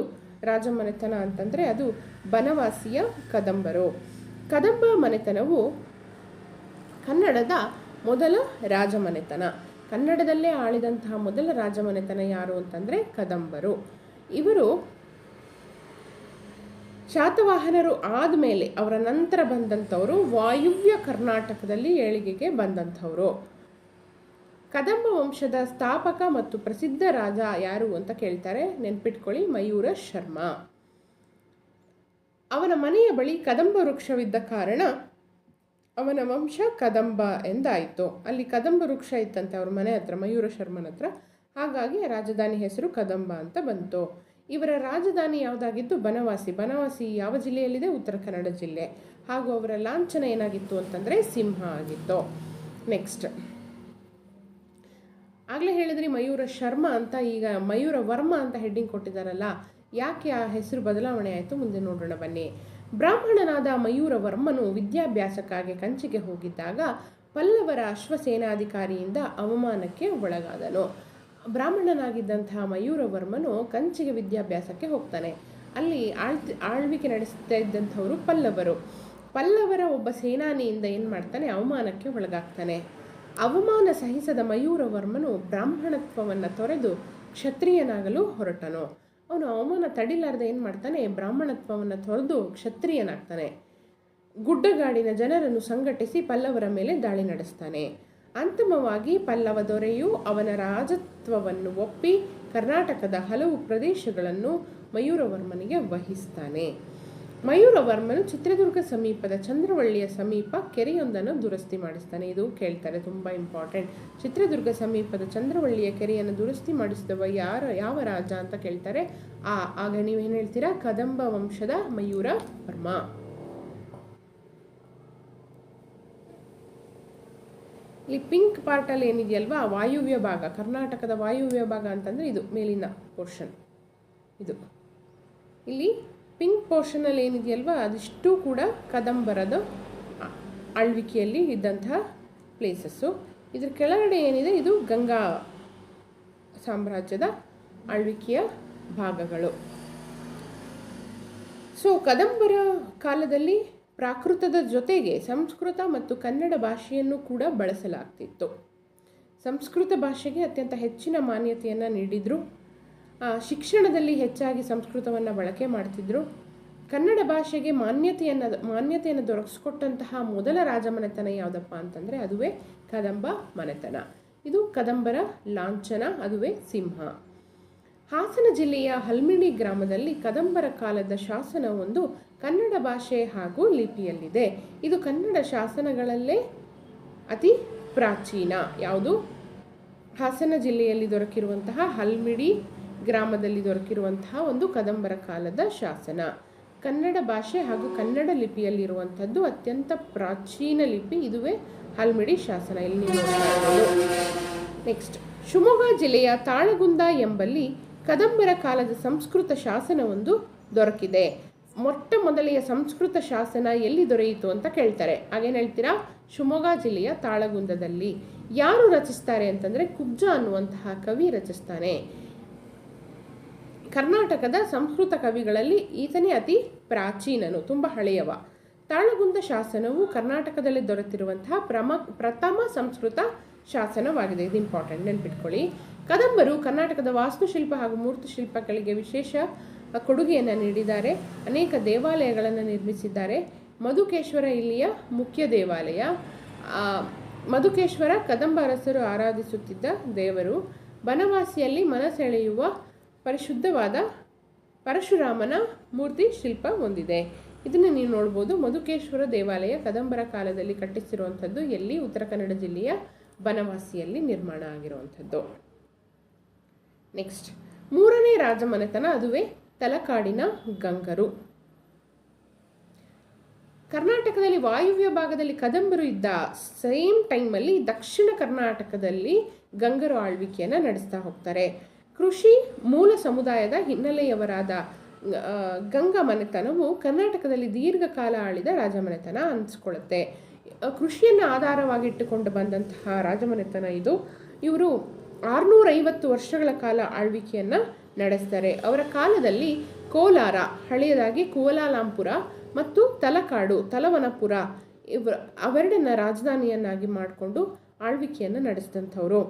ರಾಜಮನೆತನ ಅಂತಂದರೆ ಅದು ಬನವಾಸಿಯ ಕದಂಬರು. ಕದಂಬ ಮನೆತನವು ಕನ್ನಡದ ಮೊದಲ ರಾಜಮನೆತನ. ಕನ್ನಡದಲ್ಲೇ ಆಳಿದಂತಹ ಮೊದಲ ರಾಜಮನೆತನ ಯಾರು ಅಂತಂದರೆ ಕದಂಬರು. ಇವರು ಶಾತವಾಹನರು ಆದಮೇಲೆ ಅವರ ನಂತರ ಬಂದಂಥವರು ವಾಯುವ್ಯ ಕರ್ನಾಟಕದಲ್ಲಿ ಏಳಿಗೆಗೆ ಬಂದಂಥವರು. ಕದಂಬ ವಂಶದ ಸ್ಥಾಪಕ ಮತ್ತು ಪ್ರಸಿದ್ಧ ರಾಜ ಯಾರು ಅಂತ ಕೇಳ್ತಾರೆ, ನೆನ್ಪಿಟ್ಕೊಳ್ಳಿ, ಮಯೂರ ಶರ್ಮ. ಅವನ ಮನೆಯ ಬಳಿ ಕದಂಬ ವೃಕ್ಷವಿದ್ದ ಕಾರಣ ಅವನ ವಂಶ ಕದಂಬ ಎಂದಾಯಿತು. ಅಲ್ಲಿ ಕದಂಬ ವೃಕ್ಷ ಇತ್ತಂತೆ ಅವ್ರ ಮನೆ ಹತ್ರ, ಮಯೂರ ಶರ್ಮನ ಹತ್ರ. ಹಾಗಾಗಿ ರಾಜಧಾನಿ ಹೆಸರು ಕದಂಬ ಅಂತ ಬಂತು. ಇವರ ರಾಜಧಾನಿ ಯಾವುದಾಗಿತ್ತು? ಬನವಾಸಿ. ಬನವಾಸಿ ಯಾವ ಜಿಲ್ಲೆಯಲ್ಲಿದೆ? ಉತ್ತರ ಕನ್ನಡ ಜಿಲ್ಲೆ. ಹಾಗೂ ಅವರ ಲಾಂಛನ ಏನಾಗಿತ್ತು ಅಂತಂದರೆ ಸಿಂಹ ಆಗಿತ್ತು. ನೆಕ್ಸ್ಟ್, ಆಗಲೇ ಹೇಳಿದ್ರಿ ಮಯೂರ ಶರ್ಮ ಅಂತ, ಈಗ ಮಯೂರ ವರ್ಮ ಅಂತ ಹೆಡ್ಡಿಂಗ್ ಕೊಟ್ಟಿದ್ದಾರಲ್ಲ, ಯಾಕೆ ಆ ಹೆಸರು ಬದಲಾವಣೆ ಆಯಿತು ಮುಂದೆ ನೋಡೋಣ ಬನ್ನಿ. ಬ್ರಾಹ್ಮಣನಾದ ಮಯೂರ ವರ್ಮನು ವಿದ್ಯಾಭ್ಯಾಸಕ್ಕಾಗಿ ಕಂಚಿಗೆ ಹೋಗಿದ್ದಾಗ ಪಲ್ಲವರ ಅಶ್ವಸೇನಾಧಿಕಾರಿಯಿಂದ ಅವಮಾನಕ್ಕೆ ಒಳಗಾದನು. ಬ್ರಾಹ್ಮಣನಾಗಿದ್ದಂತಹ ಮಯೂರ ವರ್ಮನು ಕಂಚಿಗೆ ವಿದ್ಯಾಭ್ಯಾಸಕ್ಕೆ ಹೋಗ್ತಾನೆ. ಅಲ್ಲಿ ಆಳ್ವಿಕೆ ನಡೆಸ್ತಾ ಇದ್ದಂಥವರು ಪಲ್ಲವರು. ಪಲ್ಲವರ ಒಬ್ಬ ಸೇನಾನಿಯಿಂದ ಏನು ಮಾಡ್ತಾನೆ? ಅವಮಾನಕ್ಕೆ ಒಳಗಾಗ್ತಾನೆ. ಅವಮಾನ ಸಹಿಸದ ಮಯೂರ ವರ್ಮನು ಬ್ರಾಹ್ಮಣತ್ವವನ್ನು ತೊರೆದು ಕ್ಷತ್ರಿಯನಾಗಲು ಹೊರಟನು. ಅವನು ಅವಮಾನ ತಡಿಲಾರ್ದೆ ಏನು ಮಾಡ್ತಾನೆ? ಬ್ರಾಹ್ಮಣತ್ವವನ್ನು ತೊರೆದು ಕ್ಷತ್ರಿಯನಾಗ್ತಾನೆ. ಗುಡ್ಡಗಾಡಿನ ಜನರನ್ನು ಸಂಘಟಿಸಿ ಪಲ್ಲವರ ಮೇಲೆ ದಾಳಿ ನಡೆಸ್ತಾನೆ. ಅಂತಿಮವಾಗಿ ಪಲ್ಲವ ದೊರೆಯು ಅವನ ರಾಜತ್ವವನ್ನು ಒಪ್ಪಿ ಕರ್ನಾಟಕದ ಹಲವು ಪ್ರದೇಶಗಳನ್ನು ಮಯೂರವರ್ಮನಿಗೆ ವಹಿಸ್ತಾನೆ. ಮಯೂರವರ್ಮನು ಚಿತ್ರದುರ್ಗ ಸಮೀಪದ ಚಂದ್ರವಳ್ಳಿಯ ಸಮೀಪ ಕೆರೆಯೊಂದನ್ನು ದುರಸ್ತಿ ಮಾಡಿಸ್ತಾನೆ. ಇದು ಕೇಳ್ತಾರೆ, ತುಂಬ ಇಂಪಾರ್ಟೆಂಟ್. ಚಿತ್ರದುರ್ಗ ಸಮೀಪದ ಚಂದ್ರವಳ್ಳಿಯ ಕೆರೆಯನ್ನು ದುರಸ್ತಿ ಮಾಡಿಸಿದವ ಯಾವ ರಾಜ ಅಂತ ಕೇಳ್ತಾರೆ. ಆಗ ನೀವೇನು ಹೇಳ್ತೀರಾ? ಕದಂಬ ವಂಶದ ಮಯೂರ ವರ್ಮ. ಇಲ್ಲಿ ಪಿಂಕ್ ಪಾರ್ಟಲ್ಲಿ ಏನಿದೆಯಲ್ವಾ, ವಾಯುವ್ಯ ಭಾಗ, ಕರ್ನಾಟಕದ ವಾಯುವ್ಯ ಭಾಗ ಅಂತಂದರೆ ಇದು ಮೇಲಿನ ಪೋರ್ಷನ್. ಇದು ಇಲ್ಲಿ ಪಿಂಕ್ ಪೋರ್ಷನಲ್ಲಿ ಏನಿದೆಯಲ್ವಾ, ಅದಿಷ್ಟು ಕೂಡ ಕದಂಬರದ ಆಳ್ವಿಕೆಯಲ್ಲಿ ಇದ್ದಂತಹ ಪ್ಲೇಸಸ್ಸು. ಇದ್ರ ಕೆಳಗಡೆ ಏನಿದೆ, ಇದು ಗಂಗಾ ಸಾಮ್ರಾಜ್ಯದ ಆಳ್ವಿಕೆಯ ಭಾಗಗಳು. ಸೊ ಕದಂಬರ ಕಾಲದಲ್ಲಿ ಪ್ರಾಕೃತದ ಜೊತೆಗೆ ಸಂಸ್ಕೃತ ಮತ್ತು ಕನ್ನಡ ಭಾಷೆಯನ್ನು ಕೂಡ ಬಳಸಲಾಗ್ತಿತ್ತು. ಸಂಸ್ಕೃತ ಭಾಷೆಗೆ ಅತ್ಯಂತ ಹೆಚ್ಚಿನ ಮಾನ್ಯತೆಯನ್ನು ನೀಡಿದರು. ಶಿಕ್ಷಣದಲ್ಲಿ ಹೆಚ್ಚಾಗಿ ಸಂಸ್ಕೃತವನ್ನು ಬಳಕೆ ಮಾಡ್ತಿದ್ರು. ಕನ್ನಡ ಭಾಷೆಗೆ ಮಾನ್ಯತೆಯನ್ನು ದೊರಕಿಸ್ಕೊಟ್ಟಂತಹ ಮೊದಲ ರಾಜಮನೆತನ ಯಾವುದಪ್ಪ ಅಂತಂದರೆ ಅದುವೇ ಕದಂಬ ಮನೆತನ. ಇದು ಕದಂಬರ ಲಾಂಛನ, ಅದುವೇ ಸಿಂಹ. ಹಾಸನ ಜಿಲ್ಲೆಯ ಹಲ್ಮಿಡಿ ಗ್ರಾಮದಲ್ಲಿ ಕದಂಬರ ಕಾಲದ ಶಾಸನವೊಂದು ಕನ್ನಡ ಭಾಷೆ ಹಾಗೂ ಲಿಪಿಯಲ್ಲಿದೆ. ಇದು ಕನ್ನಡ ಶಾಸನಗಳಲ್ಲೇ ಅತಿ ಪ್ರಾಚೀನ. ಯಾವುದು? ಹಾಸನ ಜಿಲ್ಲೆಯಲ್ಲಿ ದೊರಕಿರುವಂತಹ ಹಲ್ಮಿಡಿ ಗ್ರಾಮದಲ್ಲಿ ದೊರಕಿರುವಂತಹ ಒಂದು ಕದಂಬರ ಕಾಲದ ಶಾಸನ. ಕನ್ನಡ ಭಾಷೆ ಹಾಗೂ ಕನ್ನಡ ಲಿಪಿಯಲ್ಲಿರುವಂಥದ್ದು ಅತ್ಯಂತ ಪ್ರಾಚೀನ ಲಿಪಿ. ಇದುವೇ ಹಲ್ಮಿಡಿ ಶಾಸನ. ಇಲ್ಲಿ ನೀವು ನೋಡ್ತಾ ಇರೋದು. ನೆಕ್ಸ್ಟ್, ಶಿವಮೊಗ್ಗ ಜಿಲ್ಲೆಯ ತಾಳಗುಂದ ಎಂಬಲ್ಲಿ ಕದಂಬರ ಕಾಲದ ಸಂಸ್ಕೃತ ಶಾಸನವೊಂದು ದೊರಕಿದೆ. ಮೊಟ್ಟ ಮೊದಲೆಯ ಸಂಸ್ಕೃತ ಶಾಸನ ಎಲ್ಲಿ ದೊರೆಯಿತು ಅಂತ ಕೇಳ್ತಾರೆ. ಹಾಗೇನು ಹೇಳ್ತೀರಾ? ಶಿವಮೊಗ್ಗ ಜಿಲ್ಲೆಯ ತಾಳಗುಂದದಲ್ಲಿ. ಯಾರು ರಚಿಸ್ತಾರೆ ಅಂತಂದರೆ ಕುಬ್ಜ ಅನ್ನುವಂತಹ ಕವಿ ರಚಿಸ್ತಾನೆ. ಕರ್ನಾಟಕದ ಸಂಸ್ಕೃತ ಕವಿಗಳಲ್ಲಿ ಈತನೇ ಅತಿ ಪ್ರಾಚೀನನು, ತುಂಬ ಹಳೆಯವ. ತಾಳಗುಂದ ಶಾಸನವು ಕರ್ನಾಟಕದಲ್ಲಿ ದೊರೆತಿರುವಂತಹ ಪ್ರಥಮ ಸಂಸ್ಕೃತ ಶಾಸನವಾಗಿದೆ. ಇದು ಇಂಪಾರ್ಟೆಂಟ್, ನೆನ್ಪಿಟ್ಕೊಳ್ಳಿ. ಕದಂಬರು ಕರ್ನಾಟಕದ ವಾಸ್ತುಶಿಲ್ಪ ಹಾಗೂ ಮೂರ್ತಿಶಿಲ್ಪಗಳಿಗೆ ವಿಶೇಷ ಕೊಡುಗೆಯನ್ನು ನೀಡಿದ್ದಾರೆ. ಅನೇಕ ದೇವಾಲಯಗಳನ್ನು ನಿರ್ಮಿಸಿದ್ದಾರೆ. ಮಧುಕೇಶ್ವರ ಇಲ್ಲಿಯ ಮುಖ್ಯ ದೇವಾಲಯ. ಮಧುಕೇಶ್ವರ ಕದಂಬ ಅರಸರು ಆರಾಧಿಸುತ್ತಿದ್ದ ದೇವರು. ಬನವಾಸಿಯಲ್ಲಿ ಮನಸೆಳೆಯುವ ಪರಿಶುದ್ಧವಾದ ಪರಶುರಾಮನ ಮೂರ್ತಿ ಶಿಲ್ಪ ಹೊಂದಿದೆ. ಇದನ್ನು ನೀವು ನೋಡ್ಬೋದು. ಮಧುಕೇಶ್ವರ ದೇವಾಲಯ ಕದಂಬರ ಕಾಲದಲ್ಲಿ ಕಟ್ಟಿಸಿರುವಂಥದ್ದು. ಎಲ್ಲಿ? ಉತ್ತರ ಕನ್ನಡ ಜಿಲ್ಲೆಯ ಬನವಾಸಿಯಲ್ಲಿ ನಿರ್ಮಾಣ ಆಗಿರುವಂಥದ್ದು. ನೆಕ್ಸ್ಟ್, ಮೂರನೇ ರಾಜಮನೆತನ, ಅದುವೇ ತಲಕಾಡಿನ ಗಂಗರು. ಕರ್ನಾಟಕದಲ್ಲಿ ವಾಯುವ್ಯ ಭಾಗದಲ್ಲಿ ಕದಂಬರು ಇದ್ದ ಸೇಮ್ ಟೈಮಲ್ಲಿ ದಕ್ಷಿಣ ಕರ್ನಾಟಕದಲ್ಲಿ ಗಂಗರು ಆಳ್ವಿಕೆಯನ್ನು ನಡೆಸ್ತಾ ಹೋಗ್ತಾರೆ. ಕೃಷಿ ಮೂಲ ಸಮುದಾಯದ ಹಿನ್ನೆಲೆಯವರಾದ ಗಂಗ ಮನೆತನವು ಕರ್ನಾಟಕದಲ್ಲಿ ದೀರ್ಘಕಾಲ ಆಳಿದ ರಾಜಮನೆತನ ಅನಿಸ್ಕೊಳ್ಳುತ್ತೆ. ಕೃಷಿಯನ್ನು ಆಧಾರವಾಗಿಟ್ಟುಕೊಂಡು ಬಂದಂತಹ ರಾಜಮನೆತನ ಇದು. ಇವರು 650 ವರ್ಷಗಳ ಕಾಲ ಆಳ್ವಿಕೆಯನ್ನು ನಡೆಸ್ತಾರೆ. ಅವರ ಕಾಲದಲ್ಲಿ ಕೋಲಾರ, ಹಳೆಯದಾಗಿ ಕುವಲಾಲಂಪುರ, ಮತ್ತು ತಲಕಾಡು, ತಲವನಪುರ ಅವೆರಡನ್ನ ರಾಜಧಾನಿಯನ್ನಾಗಿ ಮಾಡಿಕೊಂಡು ಆಳ್ವಿಕೆಯನ್ನು ನಡೆಸಿದಂಥವ್ರು.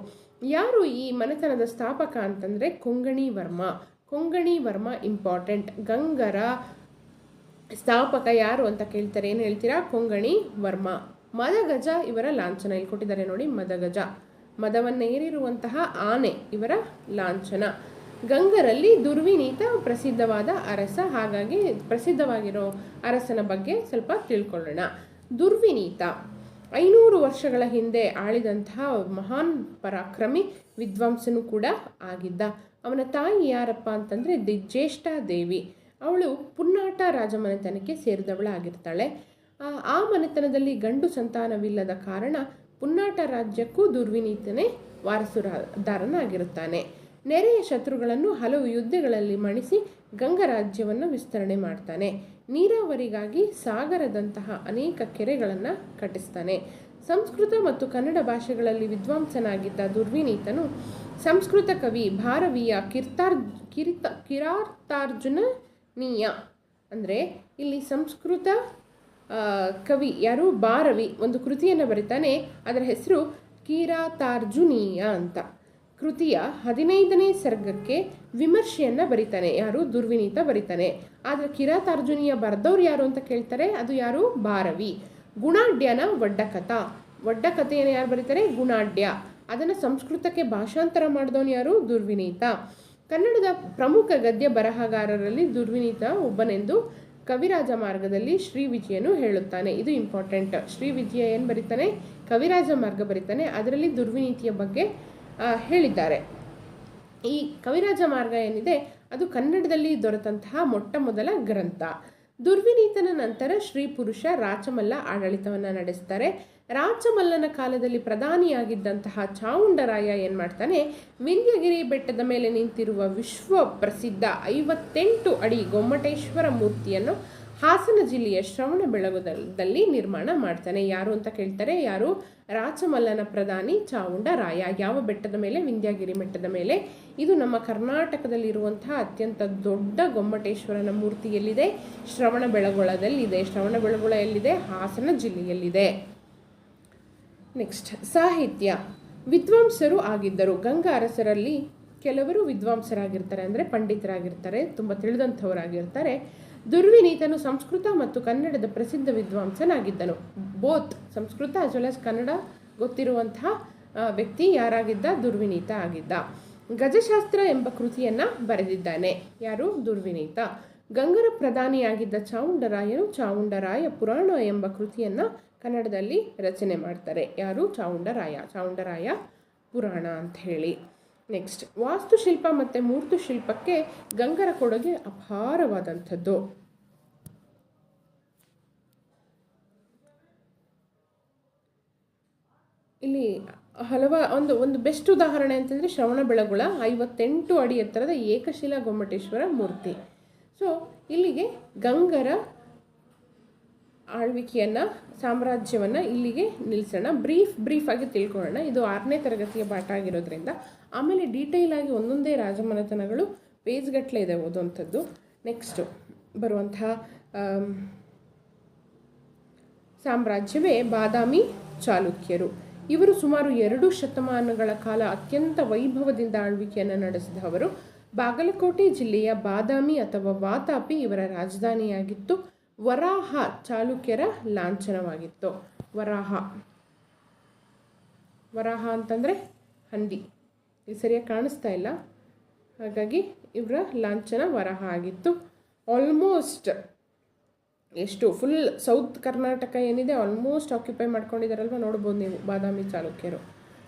ಯಾರು ಈ ಮನೆತನದ ಸ್ಥಾಪಕ ಅಂತಂದರೆ ಕೊಂಗಣಿ ವರ್ಮ. ಕೊಂಗಣಿ ವರ್ಮ ಇಂಪಾರ್ಟೆಂಟ್. ಗಂಗರ ಸ್ಥಾಪಕ ಯಾರು ಅಂತ ಕೇಳ್ತಾರೆ. ಏನು ಹೇಳ್ತೀರಾ? ಕೊಂಗಣಿ ವರ್ಮ. ಮದಗಜ ಇವರ ಲಾಂಛನ. ಇಲ್ಲಿ ಕೊಟ್ಟಿದ್ದಾರೆ ನೋಡಿ, ಮದಗಜ, ಮದವನ್ನೇರಿರುವಂತಹ ಆನೆ ಇವರ ಲಾಂಛನ. ಗಂಗರಲ್ಲಿ ದುರ್ವಿನೀತ ಪ್ರಸಿದ್ಧವಾದ ಅರಸ. ಹಾಗಾಗಿ ಪ್ರಸಿದ್ಧವಾಗಿರೋ ಅರಸನ ಬಗ್ಗೆ ಸ್ವಲ್ಪ ತಿಳ್ಕೊಳ್ಳೋಣ. ದುರ್ವಿನೀತ 500 ವರ್ಷಗಳ ಹಿಂದೆ ಆಳಿದಂತಹ ಮಹಾನ್ ಪರಾಕ್ರಮಿ ವಿದ್ವಾಂಸನೂ ಕೂಡ ಆಗಿದ್ದ. ಅವನ ತಾಯಿ ಯಾರಪ್ಪ ಅಂತಂದರೆ ದಿಜ್ಜೇಷ್ಠ ದೇವಿ. ಅವಳು ಪುನ್ನಾಟ ರಾಜಮನೆತನಕ್ಕೆ ಸೇರಿದವಳಾಗಿರ್ತಾಳೆ. ಆ ಮನೆತನದಲ್ಲಿ ಗಂಡು ಸಂತಾನವಿಲ್ಲದ ಕಾರಣ ಪುನ್ನಾಟ ರಾಜ್ಯಕ್ಕೂ ದುರ್ವಿನೀತನೇ ವಾರಸುದಾರನಾಗಿರುತ್ತಾನೆ. ನೆರೆಯ ಶತ್ರುಗಳನ್ನು ಹಲವು ಯುದ್ಧಗಳಲ್ಲಿ ಮಣಿಸಿ ಗಂಗರಾಜ್ಯವನ್ನು ವಿಸ್ತರಣೆ ಮಾಡ್ತಾನೆ. ನೀರಾವರಿಗಾಗಿ ಸಾಗರದಂತಹ ಅನೇಕ ಕೆರೆಗಳನ್ನು ಕಟ್ಟಿಸ್ತಾನೆ. ಸಂಸ್ಕೃತ ಮತ್ತು ಕನ್ನಡ ಭಾಷೆಗಳಲ್ಲಿ ವಿದ್ವಾಂಸನಾಗಿದ್ದ ದುರ್ವಿನೀತನು ಸಂಸ್ಕೃತ ಕವಿ ಭಾರವಿಯ ಕಿರಾತಾರ್ಜುನೀಯ ಅಂದರೆ ಇಲ್ಲಿ ಸಂಸ್ಕೃತ ಕವಿ ಯಾರು ಭಾರವಿ ಒಂದು ಕೃತಿಯನ್ನು ಬರೀತಾನೆ. ಅದರ ಹೆಸರು ಕಿರಾತಾರ್ಜುನೀಯ ಅಂತ. ಕೃತಿಯ 15ನೇ ಸರ್ಗಕ್ಕೆ ವಿಮರ್ಶೆಯನ್ನು ಬರೀತಾನೆ. ಯಾರು? ದುರ್ವಿನೀತ ಬರೀತಾನೆ. ಆದರೆ ಕಿರಾತಾರ್ಜುನೀಯ ಬರೆದವ್ರು ಯಾರು ಅಂತ ಕೇಳ್ತಾರೆ. ಅದು ಯಾರು? ಭಾರವಿ. ಗುಣಾಢ್ಯನ ಒಡ್ಡಕಥೆಯನ್ನು ಯಾರು ಬರೀತಾರೆ? ಗುಣಾಢ್ಯ. ಅದನ್ನು ಸಂಸ್ಕೃತಕ್ಕೆ ಭಾಷಾಂತರ ಮಾಡಿದವನು ಯಾರು? ದುರ್ವಿನೀತ. ಕನ್ನಡದ ಪ್ರಮುಖ ಗದ್ಯ ಬರಹಗಾರರಲ್ಲಿ ದುರ್ವಿನೀತ ಒಬ್ಬನೆಂದು ಕವಿರಾಜ ಮಾರ್ಗದಲ್ಲಿ ಶ್ರೀ ವಿಜಯನು ಹೇಳುತ್ತಾನೆ. ಇದು ಇಂಪಾರ್ಟೆಂಟ್. ಶ್ರೀ ವಿಜಯ ಏನು ಬರೀತಾನೆ? ಕವಿರಾಜ ಮಾರ್ಗ ಬರೀತಾನೆ. ಅದರಲ್ಲಿ ದುರ್ವಿನೀತಿಯ ಬಗ್ಗೆ ಹೇಳಿದ್ದಾರೆ. ಈ ಕವಿರಾಜ ಮಾರ್ಗ ಏನಿದೆ ಅದು ಕನ್ನಡದಲ್ಲಿ ದೊರೆತಂತಹ ಮೊಟ್ಟ ಮೊದಲ ಗ್ರಂಥ. ದುರ್ವಿನೀತನ ನಂತರ ಶ್ರೀ ಪುರುಷ ರಾಚಮಲ್ಲ ಆಡಳಿತವನ್ನು ನಡೆಸ್ತಾರೆ. ರಾಚಮಲ್ಲನ ಕಾಲದಲ್ಲಿ ಪ್ರಧಾನಿಯಾಗಿದ್ದಂತಹ ಚಾವುಂಡರಾಯ ಏನು ಮಾಡ್ತಾನೆ? ವಿಂಧ್ಯಗಿರಿ ಬೆಟ್ಟದ ಮೇಲೆ ನಿಂತಿರುವ ವಿಶ್ವ ಪ್ರಸಿದ್ಧ 58 ಅಡಿ ಗೊಮ್ಮಟೇಶ್ವರ ಮೂರ್ತಿಯನ್ನು ಹಾಸನ ಜಿಲ್ಲೆಯ ಶ್ರವಣಬೆಳಗೊಳದಲ್ಲಿ ನಿರ್ಮಾಣ ಮಾಡ್ತಾನೆ. ಯಾರು ಅಂತ ಕೇಳ್ತಾರೆ? ಯಾರು? ರಾಚಮಲ್ಲನ ಪ್ರಧಾನಿ ಚಾವುಂಡರಾಯ. ಯಾವ ಬೆಟ್ಟದ ಮೇಲೆ? ವಿಂಧ್ಯಗಿರಿ ಬೆಟ್ಟದ ಮೇಲೆ. ಇದು ನಮ್ಮ ಕರ್ನಾಟಕದಲ್ಲಿರುವಂತಹ ಅತ್ಯಂತ ದೊಡ್ಡ ಗೊಮ್ಮಟೇಶ್ವರನ ಮೂರ್ತಿ ಎಲ್ಲಿದೆ? ಶ್ರವಣಬೆಳಗೊಳದಲ್ಲಿದೆ. ಶ್ರವಣಬೆಳಗೊಳ ಎಲ್ಲಿದೆ? ಹಾಸನ ಜಿಲ್ಲೆಯಲ್ಲಿದೆ. ನೆಕ್ಸ್ಟ್, ಸಾಹಿತ್ಯ. ವಿದ್ವಾಂಸರು ಆಗಿದ್ದರು. ಗಂಗಾ ಅರಸರಲ್ಲಿ ಕೆಲವರು ವಿದ್ವಾಂಸರಾಗಿರ್ತಾರೆ, ಅಂದರೆ ಪಂಡಿತರಾಗಿರ್ತಾರೆ, ತುಂಬ ತಿಳಿದಂಥವರಾಗಿರ್ತಾರೆ. ದುರ್ವಿನೀತನು ಸಂಸ್ಕೃತ ಮತ್ತು ಕನ್ನಡದ ಪ್ರಸಿದ್ಧ ವಿದ್ವಾಂಸನಾಗಿದ್ದನು. Both Sanskrit as well as Kannada ಗೊತ್ತಿರುವಂತಹ ವ್ಯಕ್ತಿ ಯಾರಾಗಿದ್ದ? ದುರ್ವಿನೀತ ಆಗಿದ್ದ. ಗಜಶಾಸ್ತ್ರ ಎಂಬ ಕೃತಿಯನ್ನು ಬರೆದಿದ್ದಾನೆ. ಯಾರು? ದುರ್ವಿನೀತ. ಗಂಗರ ಪ್ರಧಾನಿಯಾಗಿದ್ದ ಚಾವುಂಡರಾಯನು ಚಾವುಂಡರಾಯ ಪುರಾಣ ಎಂಬ ಕೃತಿಯನ್ನು ಕನ್ನಡದಲ್ಲಿ ರಚನೆ ಮಾಡ್ತಾರೆ. ಯಾರು? ಚಾವುಂಡರಾಯ ಪುರಾಣ ಅಂತ ಹೇಳಿ. ನೆಕ್ಸ್ಟ್, ವಾಸ್ತುಶಿಲ್ಪ ಮತ್ತು ಮೂರ್ತುಶಿಲ್ಪಕ್ಕೆ ಗಂಗರ ಕೊಡುಗೆ ಅಪಾರವಾದಂಥದ್ದು. ಇಲ್ಲಿ ಒಂದು ಬೆಸ್ಟ್ ಉದಾಹರಣೆ ಅಂತಂದರೆ ಶ್ರವಣಬೆಳಗೊಳ 58 ಅಡಿ ಎತ್ತರದ ಏಕಶಿಲಾ ಗೊಮ್ಮಟೇಶ್ವರ ಮೂರ್ತಿ. ಸೊ ಇಲ್ಲಿಗೆ ಗಂಗರ ಆಳ್ವಿಕೆಯನ್ನು, ಸಾಮ್ರಾಜ್ಯವನ್ನು ಇಲ್ಲಿಗೆ ನಿಲ್ಲಿಸೋಣ. ಬ್ರೀಫ್ ಆಗಿ ತಿಳ್ಕೊಳ್ಳೋಣ. ಇದು 6ನೇ ತರಗತಿಯ ಪಾಠ ಆಗಿರೋದ್ರಿಂದ ಆಮೇಲೆ ಡೀಟೇಲ್ ಆಗಿ ಒಂದೊಂದೇ ರಾಜಮನೆತನಗಳು ಪೇಜ್ಗಟ್ಟಲೆ ಇದೆ ಓದುವಂಥದ್ದು. ನೆಕ್ಸ್ಟು ಬರುವಂತಹ ಸಾಮ್ರಾಜ್ಯವೇ ಬಾದಾಮಿ ಚಾಲುಕ್ಯರು. ಇವರು ಸುಮಾರು 2 ಶತಮಾನಗಳ ಕಾಲ ಅತ್ಯಂತ ವೈಭವದಿಂದ ಆಳ್ವಿಕೆಯನ್ನು ನಡೆಸಿದವರು. ಬಾಗಲಕೋಟೆ ಜಿಲ್ಲೆಯ ಬಾದಾಮಿ ಅಥವಾ ವಾತಾಪಿ ಇವರ ರಾಜಧಾನಿಯಾಗಿತ್ತು. ವರಾಹ ಚಾಲುಕ್ಯರ ಲಾಂಛನವಾಗಿತ್ತು. ವರಾಹ ಅಂತಂದರೆ ಹಂದಿ. ಇದು ಸರಿಯಾಗಿ ಕಾಣಿಸ್ತಾ ಇಲ್ಲ, ಹಾಗಾಗಿ ಇವರ ಲಾಂಛನ ವರಾಹ ಆಗಿತ್ತು. ಆಲ್ಮೋಸ್ಟ್ ಎಷ್ಟು ಫುಲ್ ಸೌತ್ ಕರ್ನಾಟಕ ಏನಿದೆ ಆಲ್ಮೋಸ್ಟ್ ಆಕ್ಯುಪೈ ಮಾಡ್ಕೊಂಡಿದ್ದಾರಲ್ವ, ನೋಡ್ಬೋದು ನೀವು. ಬಾದಾಮಿ ಚಾಲುಕ್ಯರು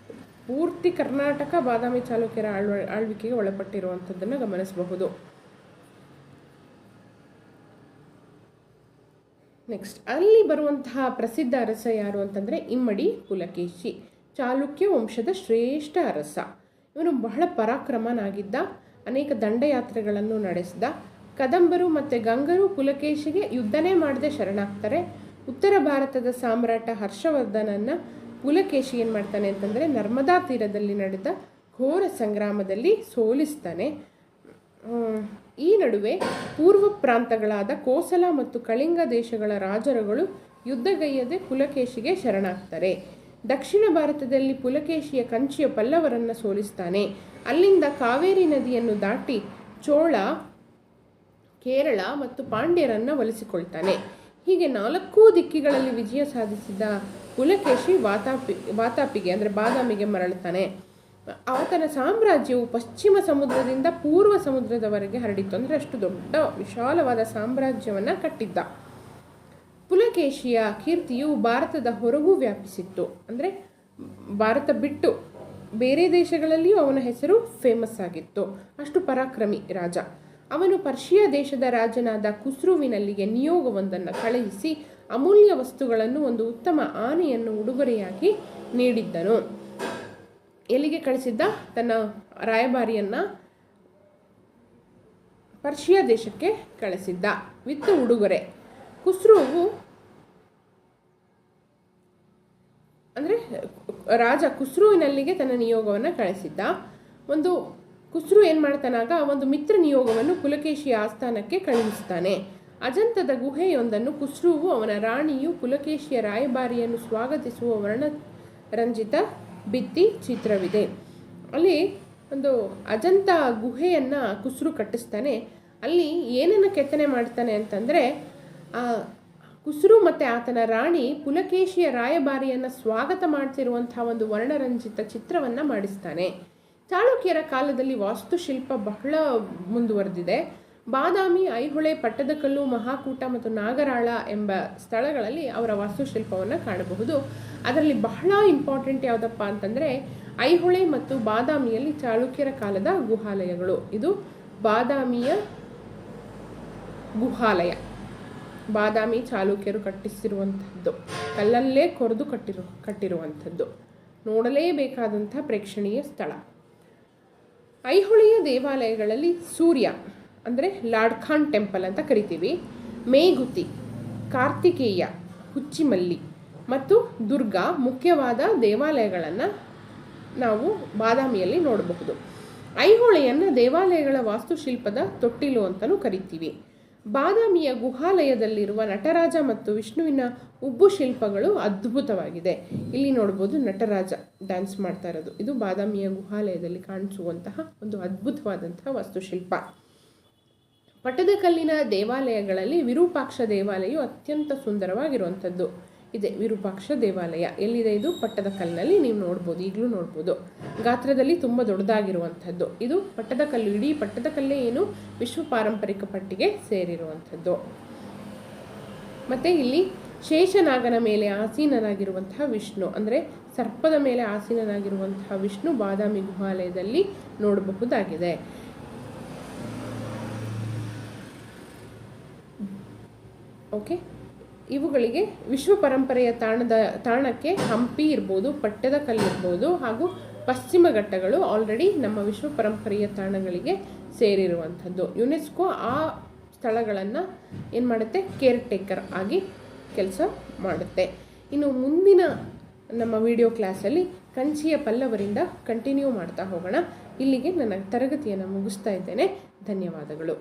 ಪೂರ್ತಿ ಕರ್ನಾಟಕ ಬಾದಾಮಿ ಚಾಲುಕ್ಯರ ಆಳ್ವಿಕೆಗೆ ಒಳಪಟ್ಟಿರುವಂಥದ್ದನ್ನು ಗಮನಿಸಬಹುದು. ನೆಕ್ಸ್ಟ್, ಅಲ್ಲಿ ಬರುವಂತಹ ಪ್ರಸಿದ್ಧ ಅರಸ ಯಾರು ಅಂತಂದರೆ ಇಮ್ಮಡಿ ಪುಲಕೇಶಿ. ಚಾಲುಕ್ಯ ವಂಶದ ಶ್ರೇಷ್ಠ ಅರಸ. ಇವನು ಬಹಳ ಪರಾಕ್ರಮನಾಗಿದ್ದ. ಅನೇಕ ದಂಡಯಾತ್ರೆಗಳನ್ನು ನಡೆಸಿದ. ಕದಂಬರು ಮತ್ತು ಗಂಗರು ಪುಲಕೇಶಿಗೆ ಯುದ್ಧನೇ ಮಾಡದೆ ಶರಣಾಗ್ತಾರೆ. ಉತ್ತರ ಭಾರತದ ಸಾಮ್ರಾಟ ಹರ್ಷವರ್ಧನನ್ನು ಪುಲಕೇಶಿ ಏನು ಮಾಡ್ತಾನೆ ಅಂತಂದರೆ ನರ್ಮದಾ ತೀರದಲ್ಲಿ ನಡೆದ ಘೋರ ಸಂಗ್ರಾಮದಲ್ಲಿ ಸೋಲಿಸ್ತಾನೆ. ಈ ನಡುವೆ ಪೂರ್ವ ಪ್ರಾಂತಗಳಾದ ಕೋಸಲ ಮತ್ತು ಕಳಿಂಗ ದೇಶಗಳ ರಾಜರುಗಳು ಯುದ್ಧಗೈಯದೆ ಪುಲಕೇಶಿಗೆ ಶರಣಾಗ್ತಾರೆ. ದಕ್ಷಿಣ ಭಾರತದಲ್ಲಿ ಪುಲಕೇಶಿಯ ಕಂಚಿಯ ಪಲ್ಲವರನ್ನು ಸೋಲಿಸ್ತಾನೆ. ಅಲ್ಲಿಂದ ಕಾವೇರಿ ನದಿಯನ್ನು ದಾಟಿ ಚೋಳ, ಕೇರಳ ಮತ್ತು ಪಾಂಡ್ಯರನ್ನು ಒಲಿಸಿಕೊಳ್ತಾನೆ. ಹೀಗೆ 4 ದಿಕ್ಕಿಗಳಲ್ಲಿ ವಿಜಯ ಸಾಧಿಸಿದ ಪುಲಕೇಶಿ ವಾತಾಪಿಗೆ ಅಂದರೆ ಬಾದಾಮಿಗೆ ಮರಳುತ್ತಾನೆ. ಆತನ ಸಾಮ್ರಾಜ್ಯವು ಪಶ್ಚಿಮ ಸಮುದ್ರದಿಂದ ಪೂರ್ವ ಸಮುದ್ರದವರೆಗೆ ಹರಡಿತ್ತು. ಅಂದರೆ ಅಷ್ಟು ದೊಡ್ಡ ವಿಶಾಲವಾದ ಸಾಮ್ರಾಜ್ಯವನ್ನು ಕಟ್ಟಿದ್ದ. ಪುಲಕೇಶಿಯ ಕೀರ್ತಿಯು ಭಾರತದ ಹೊರಗೂ ವ್ಯಾಪಿಸಿತ್ತು. ಅಂದರೆ ಭಾರತ ಬಿಟ್ಟು ಬೇರೆ ದೇಶಗಳಲ್ಲಿಯೂ ಅವನ ಹೆಸರು ಫೇಮಸ್ ಆಗಿತ್ತು. ಅಷ್ಟು ಪರಾಕ್ರಮಿ ರಾಜ. ಅವನು ಪರ್ಷಿಯಾ ದೇಶದ ರಾಜನಾದ ಖುಸ್ರುವಿನಲ್ಲಿಗೆ ನಿಯೋಗವೊಂದನ್ನು ಕಳುಹಿಸಿ ಅಮೂಲ್ಯ ವಸ್ತುಗಳನ್ನು, ಒಂದು ಉತ್ತಮ ಆನೆಯನ್ನು ಉಡುಗೊರೆಯಾಗಿ ನೀಡಿದ್ದನು. ಎಲ್ಲಿಗೆ ಕಳಿಸಿದ್ದ? ತನ್ನ ರಾಯಭಾರಿಯನ್ನು ಪರ್ಷಿಯಾ ದೇಶಕ್ಕೆ ಕಳಿಸಿದ್ದ ವಿತ್ ಉಡುಗೊರೆ. ಖುಸ್ರುವು ಅಂದರೆ ರಾಜ ಖುಸ್ರುವಿನಲ್ಲಿಗೆ ತನ್ನ ನಿಯೋಗವನ್ನು ಕಳಿಸಿದ್ದ. ಖುಸ್ರು ಏನು ಮಾಡ್ತಾನಾಗ ಒಂದು ಮಿತ್ರ ನಿಯೋಗವನ್ನು ಪುಲಕೇಶಿಯ ಆಸ್ಥಾನಕ್ಕೆ ಕಳುಹಿಸ್ತಾನೆ. ಅಜಂತದ ಗುಹೆಯೊಂದನ್ನು ಖುಸ್ರುವು ಅವನ ರಾಣಿಯು ಪುಲಕೇಶಿಯ ರಾಯಭಾರಿಯನ್ನು ಸ್ವಾಗತಿಸುವ ವರ್ಣರಂಜಿತ ಭಿತ್ತಿ ಚಿತ್ರವಿದೆ. ಅಲ್ಲಿ ಒಂದು ಅಜಂತ ಗುಹೆಯನ್ನು ಖುಸ್ರು ಕಟ್ಟಿಸ್ತಾನೆ. ಅಲ್ಲಿ ಏನನ್ನು ಕೆತ್ತನೆ ಮಾಡ್ತಾನೆ ಅಂತಂದರೆ, ಖುಸ್ರು ಮತ್ತು ಆತನ ರಾಣಿ ಪುಲಕೇಶಿಯ ರಾಯಭಾರಿಯನ್ನು ಸ್ವಾಗತ ಮಾಡ್ತಿರುವಂಥ ಒಂದು ವರ್ಣರಂಜಿತ ಚಿತ್ರವನ್ನು ಮಾಡಿಸ್ತಾನೆ. ಚಾಳುಕ್ಯರ ಕಾಲದಲ್ಲಿ ವಾಸ್ತುಶಿಲ್ಪ ಬಹಳ ಮುಂದುವರೆದಿದೆ. ಬಾದಾಮಿ, ಐಹೊಳೆ, ಪಟ್ಟದಕಲ್ಲು, ಮಹಾಕೂಟ ಮತ್ತು ನಾಗರಾಳ ಎಂಬ ಸ್ಥಳಗಳಲ್ಲಿ ಅವರ ವಾಸ್ತುಶಿಲ್ಪವನ್ನು ಕಾಣಬಹುದು. ಅದರಲ್ಲಿ ಬಹಳ ಇಂಪಾರ್ಟೆಂಟ್ ಯಾವುದಪ್ಪ ಅಂತಂದರೆ ಐಹೊಳೆ ಮತ್ತು ಬಾದಾಮಿಯಲ್ಲಿ ಚಾಳುಕ್ಯರ ಕಾಲದ ಗುಹಾಲಯಗಳು. ಇದು ಬಾದಾಮಿಯ ಗುಹಾಲಯ. ಬಾದಾಮಿ ಚಾಲುಕ್ಯರು ಕಟ್ಟಿಸಿರುವಂಥದ್ದು, ಕಲ್ಲಲ್ಲೇ ಕೊರೆದು ಕಟ್ಟಿರುವಂಥದ್ದು, ನೋಡಲೇಬೇಕಾದಂಥ ಪ್ರೇಕ್ಷಣೀಯ ಸ್ಥಳ. ಐಹೊಳೆಯ ದೇವಾಲಯಗಳಲ್ಲಿ ಸೂರ್ಯ ಅಂದರೆ ಲಾರ್ಡ್ ಖಾನ್ ಟೆಂಪಲ್ ಅಂತ ಕರಿತೀವಿ, ಮೇಗುತಿ, ಕಾರ್ತಿಕೇಯ, ಹುಚ್ಚಿಮಲ್ಲಿ ಮತ್ತು ದುರ್ಗಾ ಮುಖ್ಯವಾದ ದೇವಾಲಯಗಳನ್ನು ನಾವು ಬಾದಾಮಿಯಲ್ಲಿ ನೋಡಬಹುದು. ಐಹೊಳೆಯನ್ನು ದೇವಾಲಯಗಳ ವಾಸ್ತುಶಿಲ್ಪದ ತೊಟ್ಟಿಲು ಅಂತಲೂ ಕರಿತೀವಿ. ಬಾದಾಮಿಯ ಗುಹಾಲಯದಲ್ಲಿರುವ ನಟರಾಜ ಮತ್ತು ವಿಷ್ಣುವಿನ ಉಬ್ಬು ಶಿಲ್ಪಗಳು ಅದ್ಭುತವಾಗಿದೆ. ಇಲ್ಲಿ ನೋಡ್ಬೋದು ನಟರಾಜ ಡ್ಯಾನ್ಸ್ ಮಾಡ್ತಾ ಇರೋದು. ಇದು ಬಾದಾಮಿಯ ಗುಹಾಲಯದಲ್ಲಿ ಕಾಣಿಸುವಂತಹ ಒಂದು ಅದ್ಭುತವಾದಂತಹ ವಾಸ್ತುಶಿಲ್ಪ. ಪಟ್ಟದಕಲ್ಲಿನ ದೇವಾಲಯಗಳಲ್ಲಿ ವಿರೂಪಾಕ್ಷ ದೇವಾಲಯವು ಅತ್ಯಂತ ಸುಂದರವಾಗಿರುವಂಥದ್ದು ಇದೆ. ವಿರೂಪಾಕ್ಷ ದೇವಾಲಯ ಎಲ್ಲಿದೆ? ಇದು ಪಟ್ಟದಕಲ್ಲಿನಲ್ಲಿ ನೀವು ನೋಡ್ಬೋದು, ಈಗಲೂ ನೋಡ್ಬೋದು. ಗಾತ್ರದಲ್ಲಿ ತುಂಬ ದೊಡ್ಡದಾಗಿರುವಂಥದ್ದು ಇದು ಪಟ್ಟದಕಲ್ಲು. ಇಡೀ ಪಟ್ಟದಕಲ್ಲೇ ಏನು ವಿಶ್ವ ಪಾರಂಪರಿಕ ಪಟ್ಟಿಗೆ ಸೇರಿರುವಂಥದ್ದು. ಮತ್ತು ಇಲ್ಲಿ ಶೇಷನಾಗನ ಮೇಲೆ ಆಸೀನನಾಗಿರುವಂತಹ ವಿಷ್ಣು, ಅಂದರೆ ಸರ್ಪದ ಮೇಲೆ ಆಸೀನನಾಗಿರುವಂತಹ ವಿಷ್ಣು ಬಾದಾಮಿ ಗುಹಾಲಯದಲ್ಲಿ ನೋಡಬಹುದಾಗಿದೆ. ಓಕೆ, ಇವುಗಳಿಗೆ ವಿಶ್ವ ಪರಂಪರೆಯ ತಾಣಕ್ಕೆ ಹಂಪಿ ಇರ್ಬೋದು, ಪಟ್ಟದಕಲ್ಲು ಇರ್ಬೋದು, ಹಾಗೂ ಪಶ್ಚಿಮ ಘಟ್ಟಗಳು ಆಲ್ರೆಡಿ ನಮ್ಮ ವಿಶ್ವ ಪರಂಪರೆಯ ತಾಣಗಳಿಗೆ ಸೇರಿರುವಂಥದ್ದು. ಯುನೆಸ್ಕೋ ಆ ಸ್ಥಳಗಳನ್ನು ಏನು ಮಾಡುತ್ತೆ? ಕೇರ್ ಟೇಕರ್ ಆಗಿ ಕೆಲಸ ಮಾಡುತ್ತೆ. ಇನ್ನು ಮುಂದಿನ ನಮ್ಮ ವಿಡಿಯೋ ಕ್ಲಾಸಲ್ಲಿ ಕಂಚಿಯ ಪಲ್ಲವರಿಂದ ಕಂಟಿನ್ಯೂ ಮಾಡ್ತಾ ಹೋಗೋಣ. ಇಲ್ಲಿಗೆ ನನ್ನ ತರಗತಿಯನ್ನು ಮುಗಿಸ್ತಾ ಇದ್ದೇನೆ. ಧನ್ಯವಾದಗಳು.